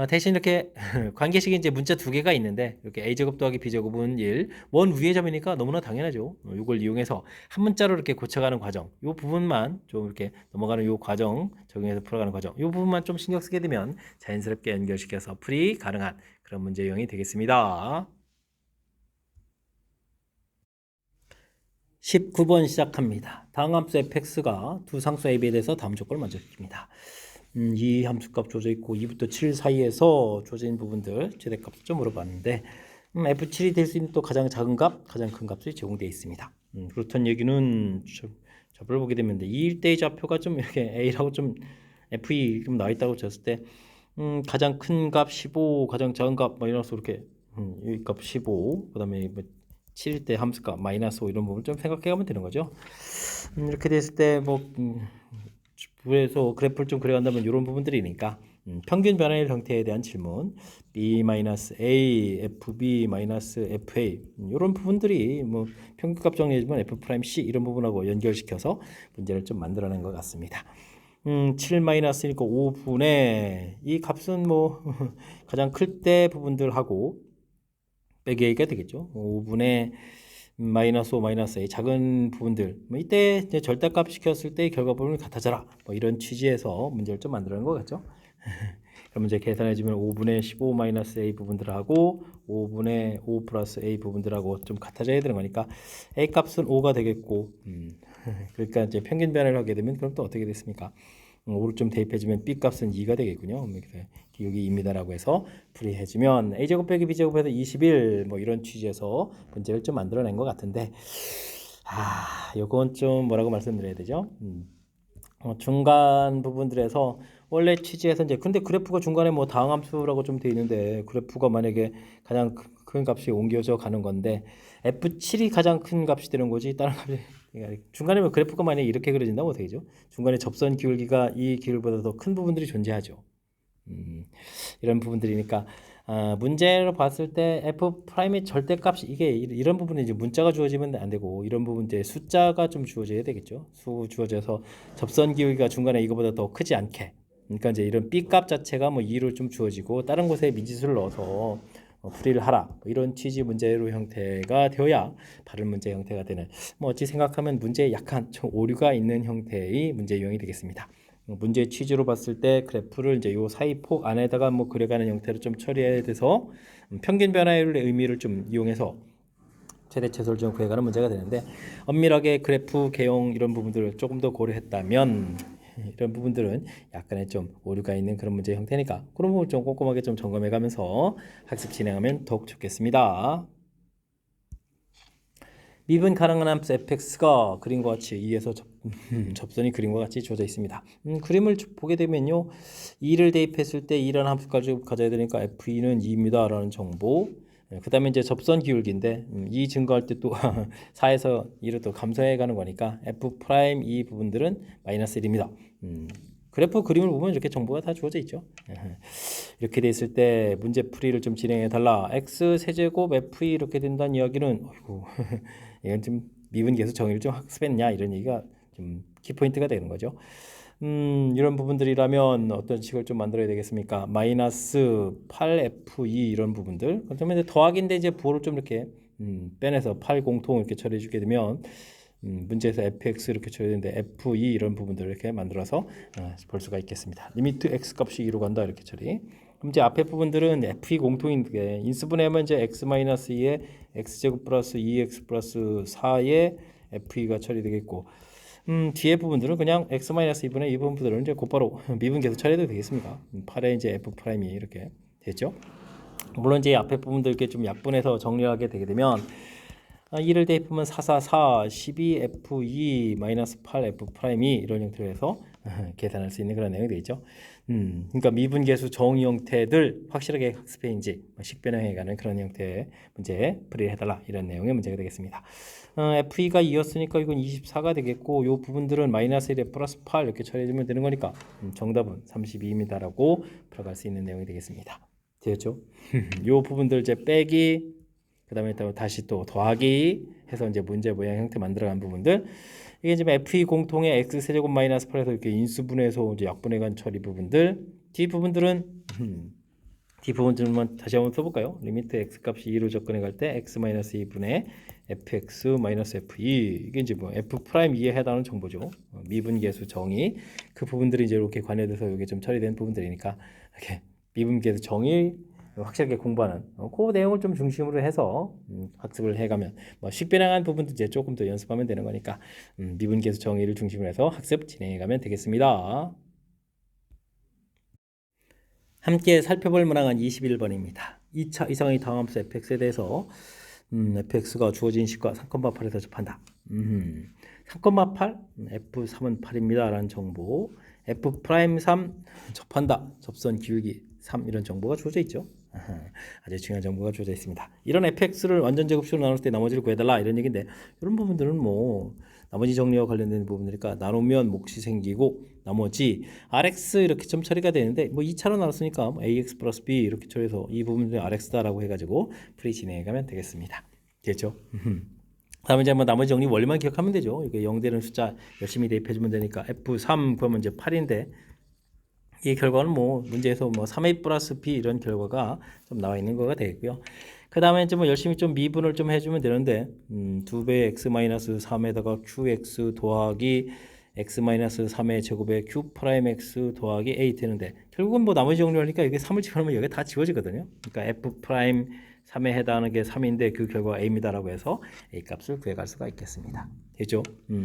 A: 대신 이렇게 관계식이 이제 문자 두 개가 있는데 이렇게 A제곱 더하기 B제곱은 1, 원 위의 점이니까 너무나 당연하죠. 이걸 이용해서 한 문자로 이렇게 고쳐가는 과정 이 부분만 좀 이렇게 넘어가는 이 과정 적용해서 풀어가는 과정 이 부분만 좀 신경 쓰게 되면 자연스럽게 연결시켜서 풀이 가능한 그런 문제 유형이 되겠습니다. 19번 시작합니다. 다음 함수 fx가 두 상수 ab에 대해서 다음 조건을 먼저 줍니다. 이 함수값 주어져 있고 2부터 7 사이에서 주어져 있는 부분들 최대값을 좀 물어봤는데 f7이 될 수 있는 또 가장 작은 값, 가장 큰 값이 제공되어 있습니다. 그렇다는 얘기는 좌표를 보게 되면 2일대의 좌표가 좀 이렇게 a라고 좀 f2 좀 나와 있다고 쳤을 때 가장 큰 값 15, 가장 작은 값 뭐 이런 식으로 이렇게 이 값 15, 그다음에 7일 때 함수값 마이너스 5 이런 부분을 좀 생각해 가면 되는 거죠. 이렇게 됐을 때 뭐 부에서 그래프를 좀 그려간다면 이런 부분들이니까 평균 변화의 형태에 대한 질문 b-a, fb-fa 이런 부분들이 뭐 평균값 정리해주면 f'(c) 이런 부분하고 연결시켜서 문제를 좀 만들어낸 것 같습니다. 7-니까 5분의 이 값은 뭐 가장 클 때 부분들하고 빼기 a가 되겠죠. 5분의 마이너스 5 마이너스 a 작은 부분들 이때 이제 절대값 시켰을 때 결과 부분이 같아져라 뭐 이런 취지에서 문제를 좀 만들어낸 것 같죠. 그럼 이제 계산해주면 5분의 15 마이너스 a 부분들하고 5분의 5 플러스 a 부분들하고 좀 같아져야 되는 거니까 a 값은 5가 되겠고 그러니까 이제 평균 변화를 하게 되면 그럼 또 어떻게 됐습니까? 5를 좀 대입해주면 b 값은 2가 되겠군요. 여기 2입니다라고 해서 풀이해주면 a제곱 빼기 b제곱에서 21 뭐 이런 취지에서 문제를 좀 만들어낸 것 같은데 요건 좀 뭐라고 말씀드려야 되죠? 중간 부분들에서 원래 취지에서 이제 근데 그래프가 중간에 뭐 다항함수라고 좀 돼 있는데 그래프가 만약에 가장 큰 값이 옮겨져 가는 건데 F7이 가장 큰 값이 되는 거지 다른 값이 그러니까 중간에 뭐 그래프가 만약에 이렇게 그려진다면 어떻게 되죠? 중간에 접선 기울기가 이 기울보다 더 큰 부분들이 존재하죠. 이런 부분들이니까 문제로 봤을 때 f 프라임의 절대값이 이게 이런 부분은 이제 문자가 주어지면 안 되고 이런 부분 이제 숫자가 좀 주어져야 되겠죠. 수 주어져서 접선 기울기가 중간에 이거보다 더 크지 않게. 그러니까 이제 이런 b 값 자체가 뭐 2로 좀 주어지고 다른 곳에 미지수를 넣어서 풀이를 하라 뭐 이런 취지 문제로 형태가 되어야 바른 문제 형태가 되는 뭐 어찌 생각하면 문제에 약간 좀 오류가 있는 형태의 문제 유형이 되겠습니다. 문제 취지로 봤을 때 그래프를 이제 요 사이 폭 안에다가 뭐 그려가는 형태로 좀 처리해야 돼서 평균 변화율의 의미를 좀 이용해서 최대 최소를 좀 구해가는 문제가 되는데 엄밀하게 그래프 개용 이런 부분들을 조금 더 고려했다면 이런 부분들은 약간의 좀 오류가 있는 그런 문제 형태니까 그런 부분 좀 꼼꼼하게 좀 점검해가면서 학습 진행하면 더욱 좋겠습니다. 미분 가능한 함수 fx가 그림과 같이 2에서 접선이 그림과 같이 주어져 있습니다. 그림을 보게 되면요. 2를 대입했을 때 2라는 함수까지 가져야 되니까 f2는 2입니다. 라는 정보. 그 다음에 이제 접선 기울기인데 2 증가할 때 또 4에서 2로 또 감소해 가는 거니까 f 프라임 이 부분들은 마이너스 1입니다. 그래프 그림을 보면 이렇게 정보가 다 주어져 있죠. 이렇게 돼 있을 때 문제 풀이를 좀 진행해 달라. x 세제곱 f2 이렇게 된다는 이야기는 어이구 이건 좀 미분 계수 정의를 좀 학습했냐 이런 얘기가 좀 키포인트가 되는 거죠. 이런 부분들이라면 어떤 식을 좀 만들어야 되겠습니까? 마이너스 8f2 이런 부분들. 그러면 더하기인데 이제 부호를 좀 이렇게 빼내서 8 공통 이렇게 처리해 주게 되면 문제에서 fx 이렇게 처리해 되는데 f2 이런 부분들을 이렇게 만들어서 볼 수가 있겠습니다. 리미트 x 값이 2로 간다 이렇게 처리. 그럼 이제 앞에 부분들은 f2 공통인데 인수분해하면 이제 x-2에 x제곱 플러스 2x 플러스 4에 f2가 처리되겠고 뒤에 부분들은 그냥 x-2분의 이 부분들은 이제 곧바로 미분 계수 처리해도 되겠습니다. 8에 이제 f 프라임이 이렇게 됐죠. 물론 이제 앞에 부분들 이렇게 좀 약분해서 정리하게 되게 되면 2를 대입하면 4, 4, 4, 12, F2, 마이너스 8, F 프라임이 이런 형태로 해서 계산할 수 있는 그런 내용이 되겠죠. 그러니까 미분계수 정의 형태들 확실하게 학습해인지 식변형해가는 그런 형태의 문제 풀이를 해달라 이런 내용의 문제가 되겠습니다. F2가 2였으니까 이건 24가 되겠고 이 부분들은 마이너스 1에 플러스 8 이렇게 처리해주면 되는 거니까 정답은 32입니다라고 풀어갈 수 있는 내용이 되겠습니다. 되겠죠? 이 부분들 이제 빼기 그 다음에 또 다시 또 더하기 해서 이제 문제 모양 형태 만들어간 부분들 이게 지금 f2 공통의 x 세제곱 마이너스 8에서 이렇게 인수분해서 이제 약분해간 처리 부분들 D 부분들은 다시 한번 써볼까요? 리미트 x 값이 2로 접근해 갈 때 x 마이너스 2분의 fx 마이너스 f2 이게 이제 뭐 f 프라임 2에 해당하는 정보죠. 미분계수 정의 그 부분들이 이제 이렇게 관여돼서 이게 좀 처리된 부분들이니까 이렇게 미분계수 정의 확실하게 공부하는 그 내용을 좀 중심으로 해서 학습을 해가면 뭐 식변형한 부분도 이제 조금 더 연습하면 되는 거니까 미분계수 정의를 중심으로 해서 학습 진행해가면 되겠습니다. 함께 살펴볼 문항은 21번입니다. 2차 이상의 다함수 fx에 대해서 fx가 주어진 식과 3,8에서 접한다. 3,8 f3은 8입니다. 라는 정보 f'3 접한다. 접선 기울기 3 이런 정보가 주어져 있죠. 아주 중요한 정보가 주어져 있습니다. 이런 fx를 완전 제곱식으로 나눌 때 나머지를 구해달라 이런 얘기인데 이런 부분들은 뭐 나머지 정리와 관련된 부분이니까 나누면 몫이 생기고 나머지 rx 이렇게 점 처리가 되는데 뭐 2차로 나눴으니까 뭐 ax 플러스 b 이렇게 처리해서 이 부분을 rx다라고 해가지고 풀이 진행해가면 되겠습니다. 됐죠? 다음에 이제 뭐 나머지 정리 원리만 기억하면 되죠. 이게 0되는 숫자 열심히 대입해주면 되니까 f3 그러면 이제 8인데 이 결과는 뭐 문제에서 뭐 3a 플러스 b 이런 결과가 좀 나와 있는 거가 되겠고요. 그 다음에 이제 뭐 열심히 좀 미분을 좀 해주면 되는데 2배 x 마이너스 3에다가 qx 더하기 x 마이너스 3의 제곱에 q 프라임 x 더하기 a 되는데 결국은 뭐 나머지 정리하니까 이게 3을 집어넣으면 여기 다 지워지거든요. 그러니까 f 프라임 3에 해당하는 게 3인데 그 결과가 a입니다라고 해서 a 값을 구해갈 수가 있겠습니다. 되죠?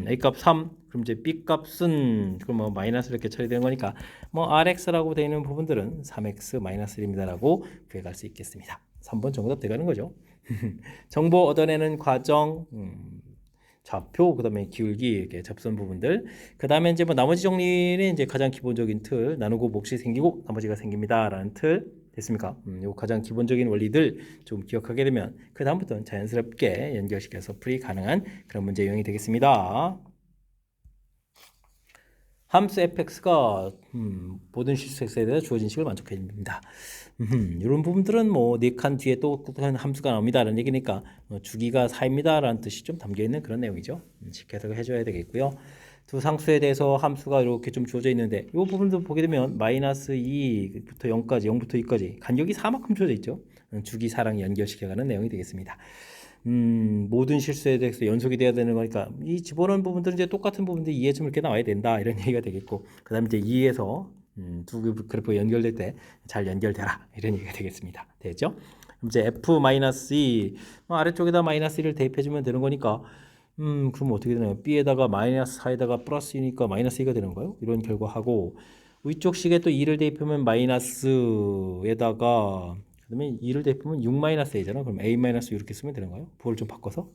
A: a 값 3, 그럼 이제 b 값은 그럼 뭐 마이너스 이렇게 처리되는 거니까 뭐 rx라고 되어 있는 부분들은 3x 마이너스 1입니다라고 구해갈 수 있겠습니다. 3번 정답 돼가는 거죠. 정보 얻어내는 과정 좌표, 그다음에 기울기 이렇게 접선 부분들. 그다음에 이제 뭐 나머지 정리는 이제 가장 기본적인 틀 나누고 몫이 생기고 나머지가 생깁니다라는 틀 됐습니까? 요 가장 기본적인 원리들 좀 기억하게 되면 그 다음부터는 자연스럽게 연결시켜서 풀이 가능한 그런 문제 유형이 되겠습니다. 함수 fx가 모든 실수x에 대해서 주어진 식을 만족해 줍니다. 이런 부분들은 뭐 네 칸 뒤에 또 큰 함수가 나옵니다라는 얘기니까 주기가 4입니다라는 뜻이 좀 담겨 있는 그런 내용이죠. 쉽게 해석을 해줘야 되겠고요. 두 상수에 대해서 함수가 이렇게 좀 주어져 있는데 이 부분도 보게 되면 마이너스 2부터 0까지 0부터 2까지 간격이 4만큼 주어져 있죠. 주기 4랑 연결시켜가는 내용이 되겠습니다. 모든 실수에 대해서 연속이 돼야 되는 거니까 이 집어넣은 부분들은 이제 똑같은 부분들이 2에쯤 이렇게 나와야 된다 이런 얘기가 되겠고 그 다음에 이제 2에서 두 그래프가 연결될 때 잘 연결되라 이런 얘기가 되겠습니다. 됐죠? 이제 f-2 아래쪽에다 마이너스 1을 대입해주면 되는 거니까 그럼 어떻게 되나요? b에다가 마이너스 4에다가 플러스 2니까 마이너스 2가 되는 거예요. 이런 결과하고 위쪽 식에 또 2를 대입하면 마이너스에다가 그다음에 2를 대입하면 6-a잖아. 그럼 a- 이렇게 쓰면 되는 거예요. 부호를 좀 바꿔서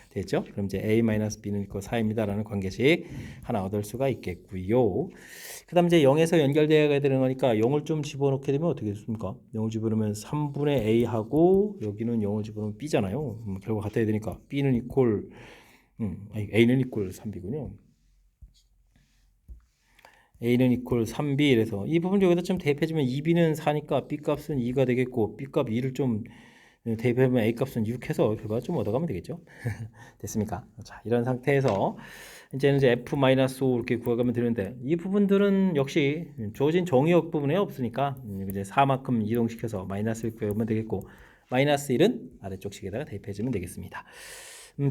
A: 됐죠? 그럼 이제 a-b는 4입니다라는 관계식 하나 얻을 수가 있겠고요. 그다음 이제 0에서 연결되어야 되는 거니까 0을 좀 집어넣게 되면 어떻게 됐습니까? 0을 집어넣으면 3분의 a하고 여기는 0을 집어넣으면 b잖아요. 결과 같아야 되니까 b는 이퀄 a는 이퀄 3b군요. a는 이퀄 3b 이래서 이 부분 여기다 좀 대입해주면 2b는 4니까 b 값은 2가 되겠고 b 값 2를 좀 대입해보면 a 값은 6 해서 결과 좀 얻어가면 되겠죠. 됐습니까? 자, 이런 상태에서 이제는 이제 f-5 이렇게 구해가면 되는데 이 부분들은 역시 주어진 정의역 부분에 없으니까 이제 4만큼 이동시켜서 마이너스를 구해보면 되겠고 마이너스 1은 아래쪽 식에다가 대입해주면 되겠습니다.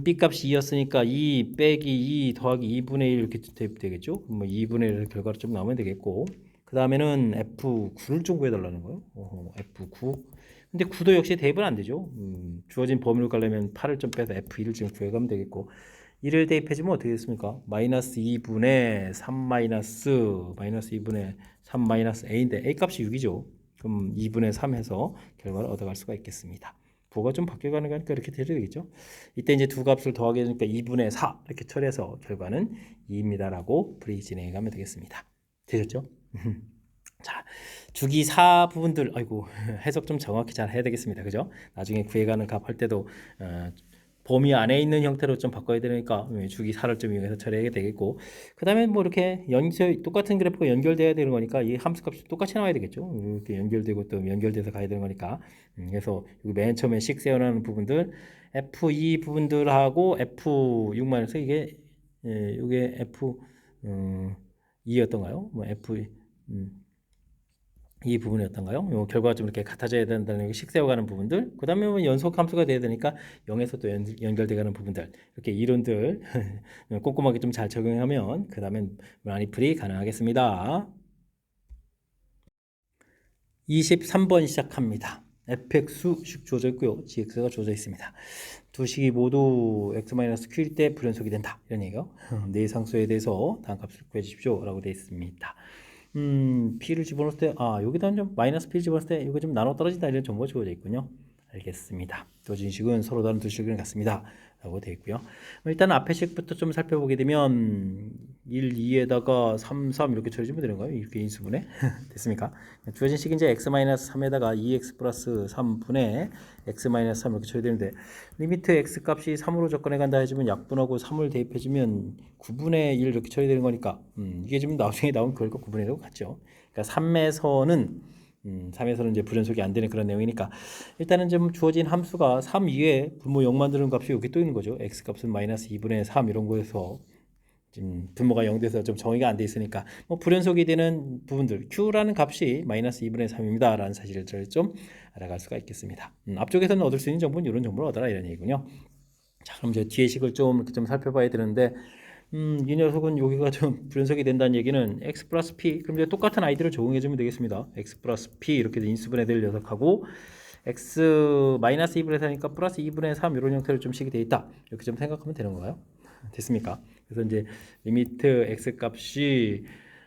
A: b 값이 2였으니까 2 빼기 2 더하기 2분의 1 이렇게 대입되겠죠. 뭐 2분의 1 결과로 좀 나오면 되겠고 그 다음에는 f9를 좀 구해달라는 거예요. f9 근데 9도 역시 대입은 안 되죠. 주어진 범위를 가려면 8을 좀 빼서 f1을 좀 구해가면 되겠고 1을 대입해주면 어떻게 됐습니까? 마이너스 2분의 3 마이너스 2분의 3 마이너스 a인데 a 값이 6이죠. 그럼 2분의 3 해서 결과를 얻어갈 수가 있겠습니다. 부호가 좀 바뀌어가는 거니까 이렇게 되겠죠. 이때 이제 두 값을 더하게 되니까 2분의 4 이렇게 처리해서 결과는 2입니다라고 풀이 진행해 가면 되겠습니다. 되셨죠? 자, 주기 4 부분들 아이고 해석 좀 정확히 잘 해야 되겠습니다. 그죠? 나중에 구해가는 값 할 때도 범위 안에 있는 형태로 좀 바꿔야 되니까 주기 4를 좀 이용해서 처리하게 되겠고 그 다음에 뭐 이렇게 똑같은 그래프가 연결돼야 되는 거니까 이 함수값이 똑같이 나와야 되겠죠. 이렇게 연결되고 또 연결돼서 가야 되는 거니까 그래서 여기 맨 처음에 식 세워나는 부분들 F2 부분들하고 F6-, 이게 이게 F2였던가요? 뭐 F 이 부분이었던가요? 요 결과가 좀 이렇게 같아져야 된다는 식 세워가는 부분들 그 다음에 뭐 연속 함수가 돼야 되니까 0에서 또 연결돼가는 부분들 이렇게 이론들 꼼꼼하게 좀 잘 적용하면 그 다음에 많이 풀이 가능하겠습니다. 23번 시작합니다. fx식 주어져 있고요. gx가 주어져 있습니다. 두 식이 모두 x-q일 때 불연속이 된다. 이런 얘기요. 네 상수에 대해서 다음 값을 구해 주십시오. 라고 되어 있습니다. p를 집어넣을 때, 여기다 좀 마이너스 p를 집어넣을 때 이거 좀 나눠 떨어진다 이런 정보가 주어져 있군요. 알겠습니다. 주어진 식은 서로 다른 두 식은 같습니다. 라고 되어 있고요. 일단 앞에 식부터 좀 살펴보게 되면 1, 2에다가 3, 3 이렇게 처리해주면 되는 거예요. 이렇게 인수분해. 됐습니까? 주어진 식이 이제 x-3에다가 2x 플러스 3분의 x-3 이렇게 처리되는데 리미트 x 값이 3으로 접근해 간다 해주면 약분하고 3을 대입해주면 9분의 1 이렇게 처리되는 거니까 이게 지금 나중에 나온 결과 9분의 1하고 같죠. 그러니까 3에서는 이제 불연속이 안 되는 그런 내용이니까 일단은 좀 주어진 함수가 3 이외에 분모 0 만드는 값이 여기 또 있는 거죠. x 값은 마이너스 2분의 3 이런 거에서 지금 분모가 0 돼서 좀 정의가 안 돼 있으니까 뭐 불연속이 되는 부분들 q라는 값이 마이너스 2분의 3입니다 라는 사실을 좀 알아갈 수가 있겠습니다. 앞쪽에서는 얻을 수 있는 정보는 이런 정보를 얻어라 이런 얘기군요. 자, 그럼 이제 뒤에 식을 좀 살펴봐야 되는데 이 녀석은 여기가 좀 불연속이 된다는 얘기는 x 플러스 p 그럼 이제 똑같은 아이디를 적용해 주면 되겠습니다. x 플러스 p 이렇게 인수분해 될 녀석하고 x 마이너스 2분의 4니까 플러스 2분의 3 이런 형태로 좀 식이 돼 있다 이렇게 좀 생각하면 되는 건가요? 됐습니까? 그래서 이제 리미트 x 값이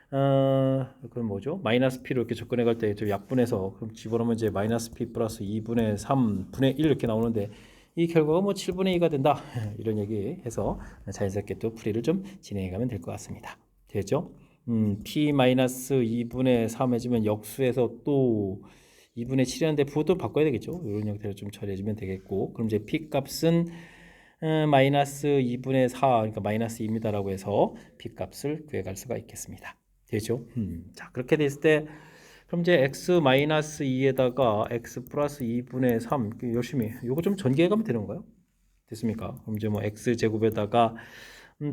A: 그럼 뭐죠? 마이너스 p로 이렇게 접근해 갈 때 좀 약분해서 그럼 집어넣으면 이제 마이너스 p 플러스 2분의 3분의 1 이렇게 나오는데 이 결과가 뭐 7분의 2가 된다 이런 얘기 해서 자연스럽게 또 풀이를 좀 진행해 가면 될 것 같습니다. 되죠? p-2분의 3 해주면 역수에서 또 2분의 7이었는데 부호도 바꿔야 되겠죠. 이런 형태로 좀 처리해주면 되겠고, 그럼 이제 p 값은 마이너스 2분의 4, 그러니까 마이너스 2입니다라고 해서 p 값을 구해갈 수가 있겠습니다. 되죠? 자, 그렇게 됐을 때 그럼 이제 x 마이너스 2에다가 x 플러스 2분의 3 열심히 요거 좀 전개해 가면 되는 건가요? 됐습니까? 그럼 이제 뭐 x 제곱에다가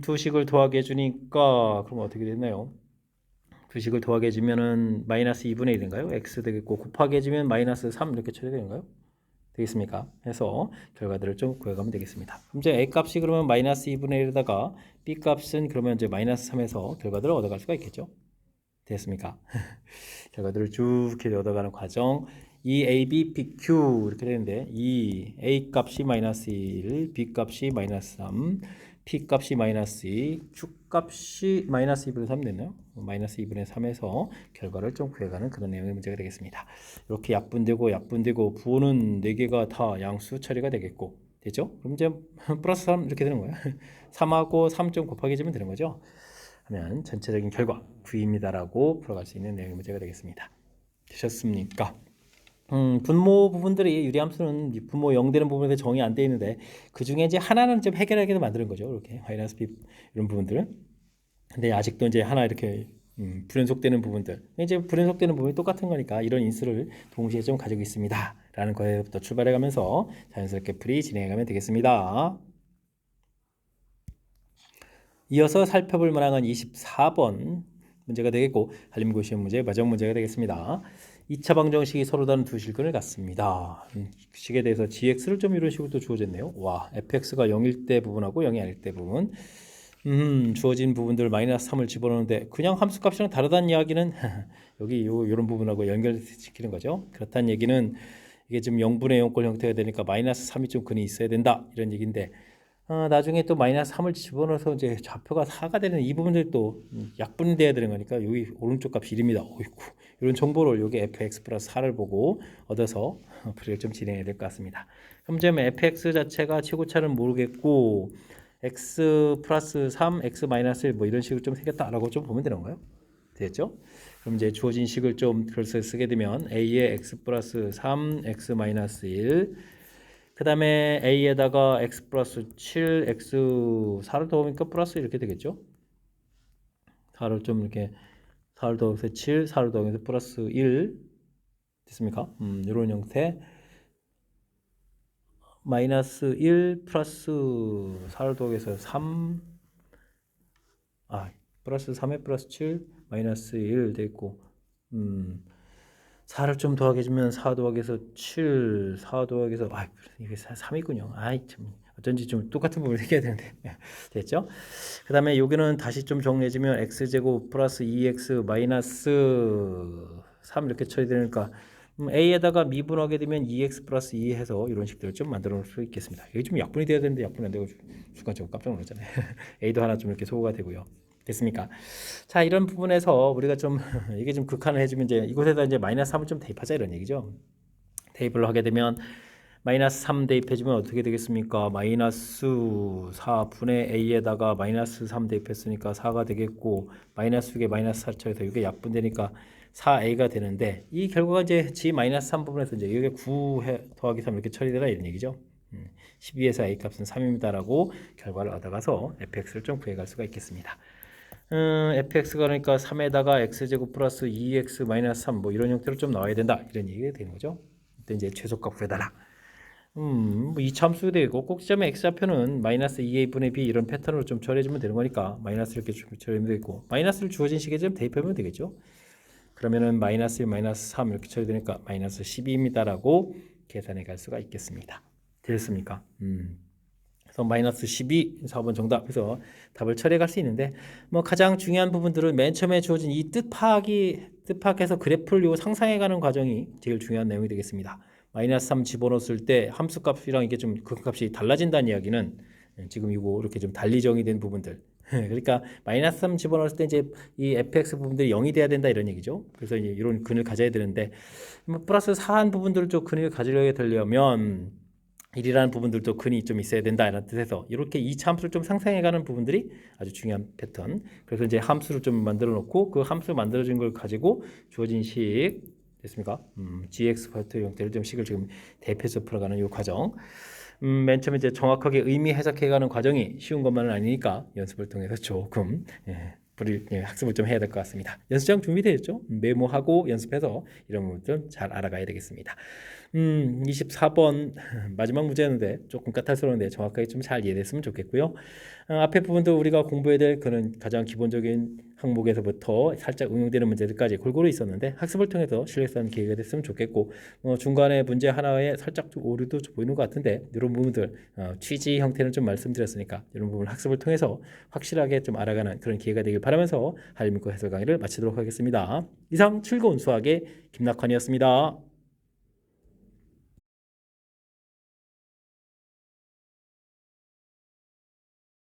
A: 두 식을 더하게 해주니까 그럼 어떻게 됐나요? 두 식을 더하게 해주면은 마이너스 2분의 1인가요? x 되겠고 곱하게 해주면 마이너스 3 이렇게 처리되는가요? 되겠습니까? 해서 결과들을 좀 구해가면 되겠습니다. 그럼 이제 a 값이 그러면 마이너스 2분의 1에다가 b 값은 그러면 이제 마이너스 3에서 결과들을 얻어갈 수가 있겠죠? 됐습니까? 결과들을 쭉 이렇게 얻어가는 과정. 이 a, b, p, q 이렇게 되는데 이 a 값이 마이너스 1, b 값이 마이너스 3, p 값이 마이너스 2, q 값이 마이너스 2분의 3 됐나요? 마이너스 2분의 3에서 결과를 좀 구해가는 그런 내용의 문제가 되겠습니다. 이렇게 약분되고 부호는 4개가 다 양수 처리가 되겠고 됐죠? 그럼 이제 플러스 3 이렇게 되는 거예요. 3하고 3 좀 곱하기 해주면 되는 거죠. 하면 전체적인 결과 9입니다라고 풀어갈 수 있는 내용의 문제가 되겠습니다. 되셨습니까? 분모 부분들이 유리함수는 분모 0 되는 부분에 정의 안 되어 있는데 그 중에 이제 하나는 좀 해결하게 만드는 거죠. 이렇게 마이너스 b 이런 부분들은. 근데 아직도 이제 하나 이렇게 불연속되는 부분들, 이제 불연속되는 부분이 똑같은 거니까 이런 인수를 동시에 좀 가지고 있습니다. 라는 거에부터 출발해 가면서 자연스럽게 풀이 진행해 가면 되겠습니다. 이어서 살펴볼 만한 건 24번 문제가 되겠고 한림고시험 문제 마지막 문제가 되겠습니다. 2차 방정식이 서로 다른 두 실근을 갖습니다. 식에 대해서 gx를 좀 이런 식으로 또 주어졌네요. 와, fx가 0일 때 부분하고 0이 아닐 때 부분. 주어진 부분들 마이너스 3을 집어넣는데 그냥 함수값이랑 다르다는 이야기는 여기 이런 부분하고 연결시키는 거죠. 그렇다는 얘기는 이게 지금 0분의 0꼴 형태가 되니까 마이너스 3이 좀 근이 있어야 된다 이런 얘기인데 나중에 또 마이너스 3을 집어넣어서 이제 좌표가 4가 되는 이 부분들이 또 약분이 돼야 되는 거니까 여기 오른쪽 값이 1입니다. 어이구, 이런 정보를 여기 fx 플러스 4를 보고 얻어서 풀이를 좀 진행해야 될 것 같습니다. 그럼 지금 fx 자체가 최고차는 모르겠고 x 플러스 3, x 마이너스 1 뭐 이런 식으로 좀 생겼다라고 좀 보면 되는 건가요? 됐죠? 그럼 이제 주어진 식을 좀 그래서 쓰게 되면 a의 x 플러스 3, x 마이너스 1 그 다음에 a에다가 x 플러스 7, x 4를 더하니까 플러스 이렇게 되겠죠? 4를 좀 이렇게 4를 더해서 7, 4를 더해서 플러스 1 됐습니까? 이런 형태 마이너스 1 플러스 4를 더해서 3 플러스 3에 플러스 7 마이너스 1 되겠고 4를 좀 더하게 해주면 4 더하기해서 7, 4 더하기해서 이게 3이군요. 참 어쩐지 좀 똑같은 부분을 생겨야 되는데 됐죠? 그 다음에 여기는 다시 좀 정리해주면 x제곱 플러스 2x 마이너스 3 이렇게 처리되니까 a에다가 미분하게 되면 2x 플러스 2 해서 이런 식들을 좀 만들어 놓을 수 있겠습니다. 여기 좀 약분이 돼야 되는데 약분이 안 되고 순간적으로 깜짝 놀랐잖아요. a도 하나 좀 이렇게 소거가 되고요. 됐습니까? 자, 이런 부분에서 우리가 좀 이게 좀 극한을 해주면 이제 이곳에다 이제 마이너스 3을 좀 대입하자 이런 얘기죠. 대입을 하게 되면 마이너스 3 대입해주면 어떻게 되겠습니까? 마이너스 4분의 a에다가 마이너스 3 대입했으니까 4가 되겠고 마이너스 6에 마이너스 4처에서 이게 약분되니까 4a가 되는데 이 결과가 이제 g 마이너스 3 부분에서 이제 이게 9 더하기 3 이렇게 처리되라 이런 얘기죠. 12에서 a 값은 3입니다라고 결과를 얻어가서 fx를 좀 구해갈 수가 있겠습니다. fx가 그러니까 3에다가 x제곱 플러스 2x 마이너스 3 뭐 이런 형태로 좀 나와야 된다 이런 얘기가 되는 거죠. 그때 이제 최소값 구해달라. 뭐 이참수 되고 꼭지점의 x좌표는 마이너스 2a분의 b 이런 패턴으로 좀 처리해주면 되는 거니까 마이너스 이렇게 처리하면 되고 마이너스를 주어진 식에 좀 대입하면 되겠죠. 그러면은 마이너스 1, 마이너스 3 이렇게 처리되니까 마이너스 12입니다라고 계산해 갈 수가 있겠습니다. 되셨습니까? 그래서 마이너스 12 4번 정답. 그래서 답을 처리해 갈 수 있는데 뭐 가장 중요한 부분들은 맨 처음에 주어진 이 뜻 파악해서 그래프를 요 상상해 가는 과정이 제일 중요한 내용이 되겠습니다. 마이너스 3 집어넣었을 때 함수값이랑 이게 좀 극값이 달라진다는 이야기는 지금 이거 이렇게 좀 달리 정의된 부분들. 그러니까 마이너스 3 집어넣었을 때 이제 이 fx 부분들이 0이 돼야 된다 이런 얘기죠. 그래서 이제 이런 근을 가져야 되는데 뭐 플러스 4한 부분들을 좀 근을 가지려게 되려면 1이라는 부분들도 근이 좀 있어야 된다 이런 뜻에서 이렇게 2차 함수를 좀 상상해가는 부분들이 아주 중요한 패턴. 그래서 이제 함수를 좀 만들어 놓고 그 함수 만들어진 걸 가지고 주어진 식 됐습니까? gx 파트 형태를 좀 식을 지금 대입해서 풀어가는 이 과정. 맨 처음에 이제 정확하게 의미 해석해가는 과정이 쉬운 것만은 아니니까 연습을 통해서 조금 학습을 좀 해야 될 것 같습니다. 연습장 준비되었죠? 메모하고 연습해서 이런 부분들 잘 알아가야 되겠습니다. 24번 마지막 문제였는데 조금 까탈스러운데 정확하게 좀 잘 이해됐으면 좋겠고요. 앞에 부분도 우리가 공부해야 될 그런 가장 기본적인 항목에서부터 살짝 응용되는 문제들까지 골고루 있었는데 학습을 통해서 실력 쌓는 기회가 됐으면 좋겠고 중간에 문제 하나에 살짝 좀 오류도 좀 보이는 것 같은데 이런 부분들 취지 형태는 좀 말씀드렸으니까 이런 부분 학습을 통해서 확실하게 좀 알아가는 그런 기회가 되길 바라면서 한림문과 해설 강의를 마치도록 하겠습니다. 이상 즐거운 수학의 김낙환이었습니다.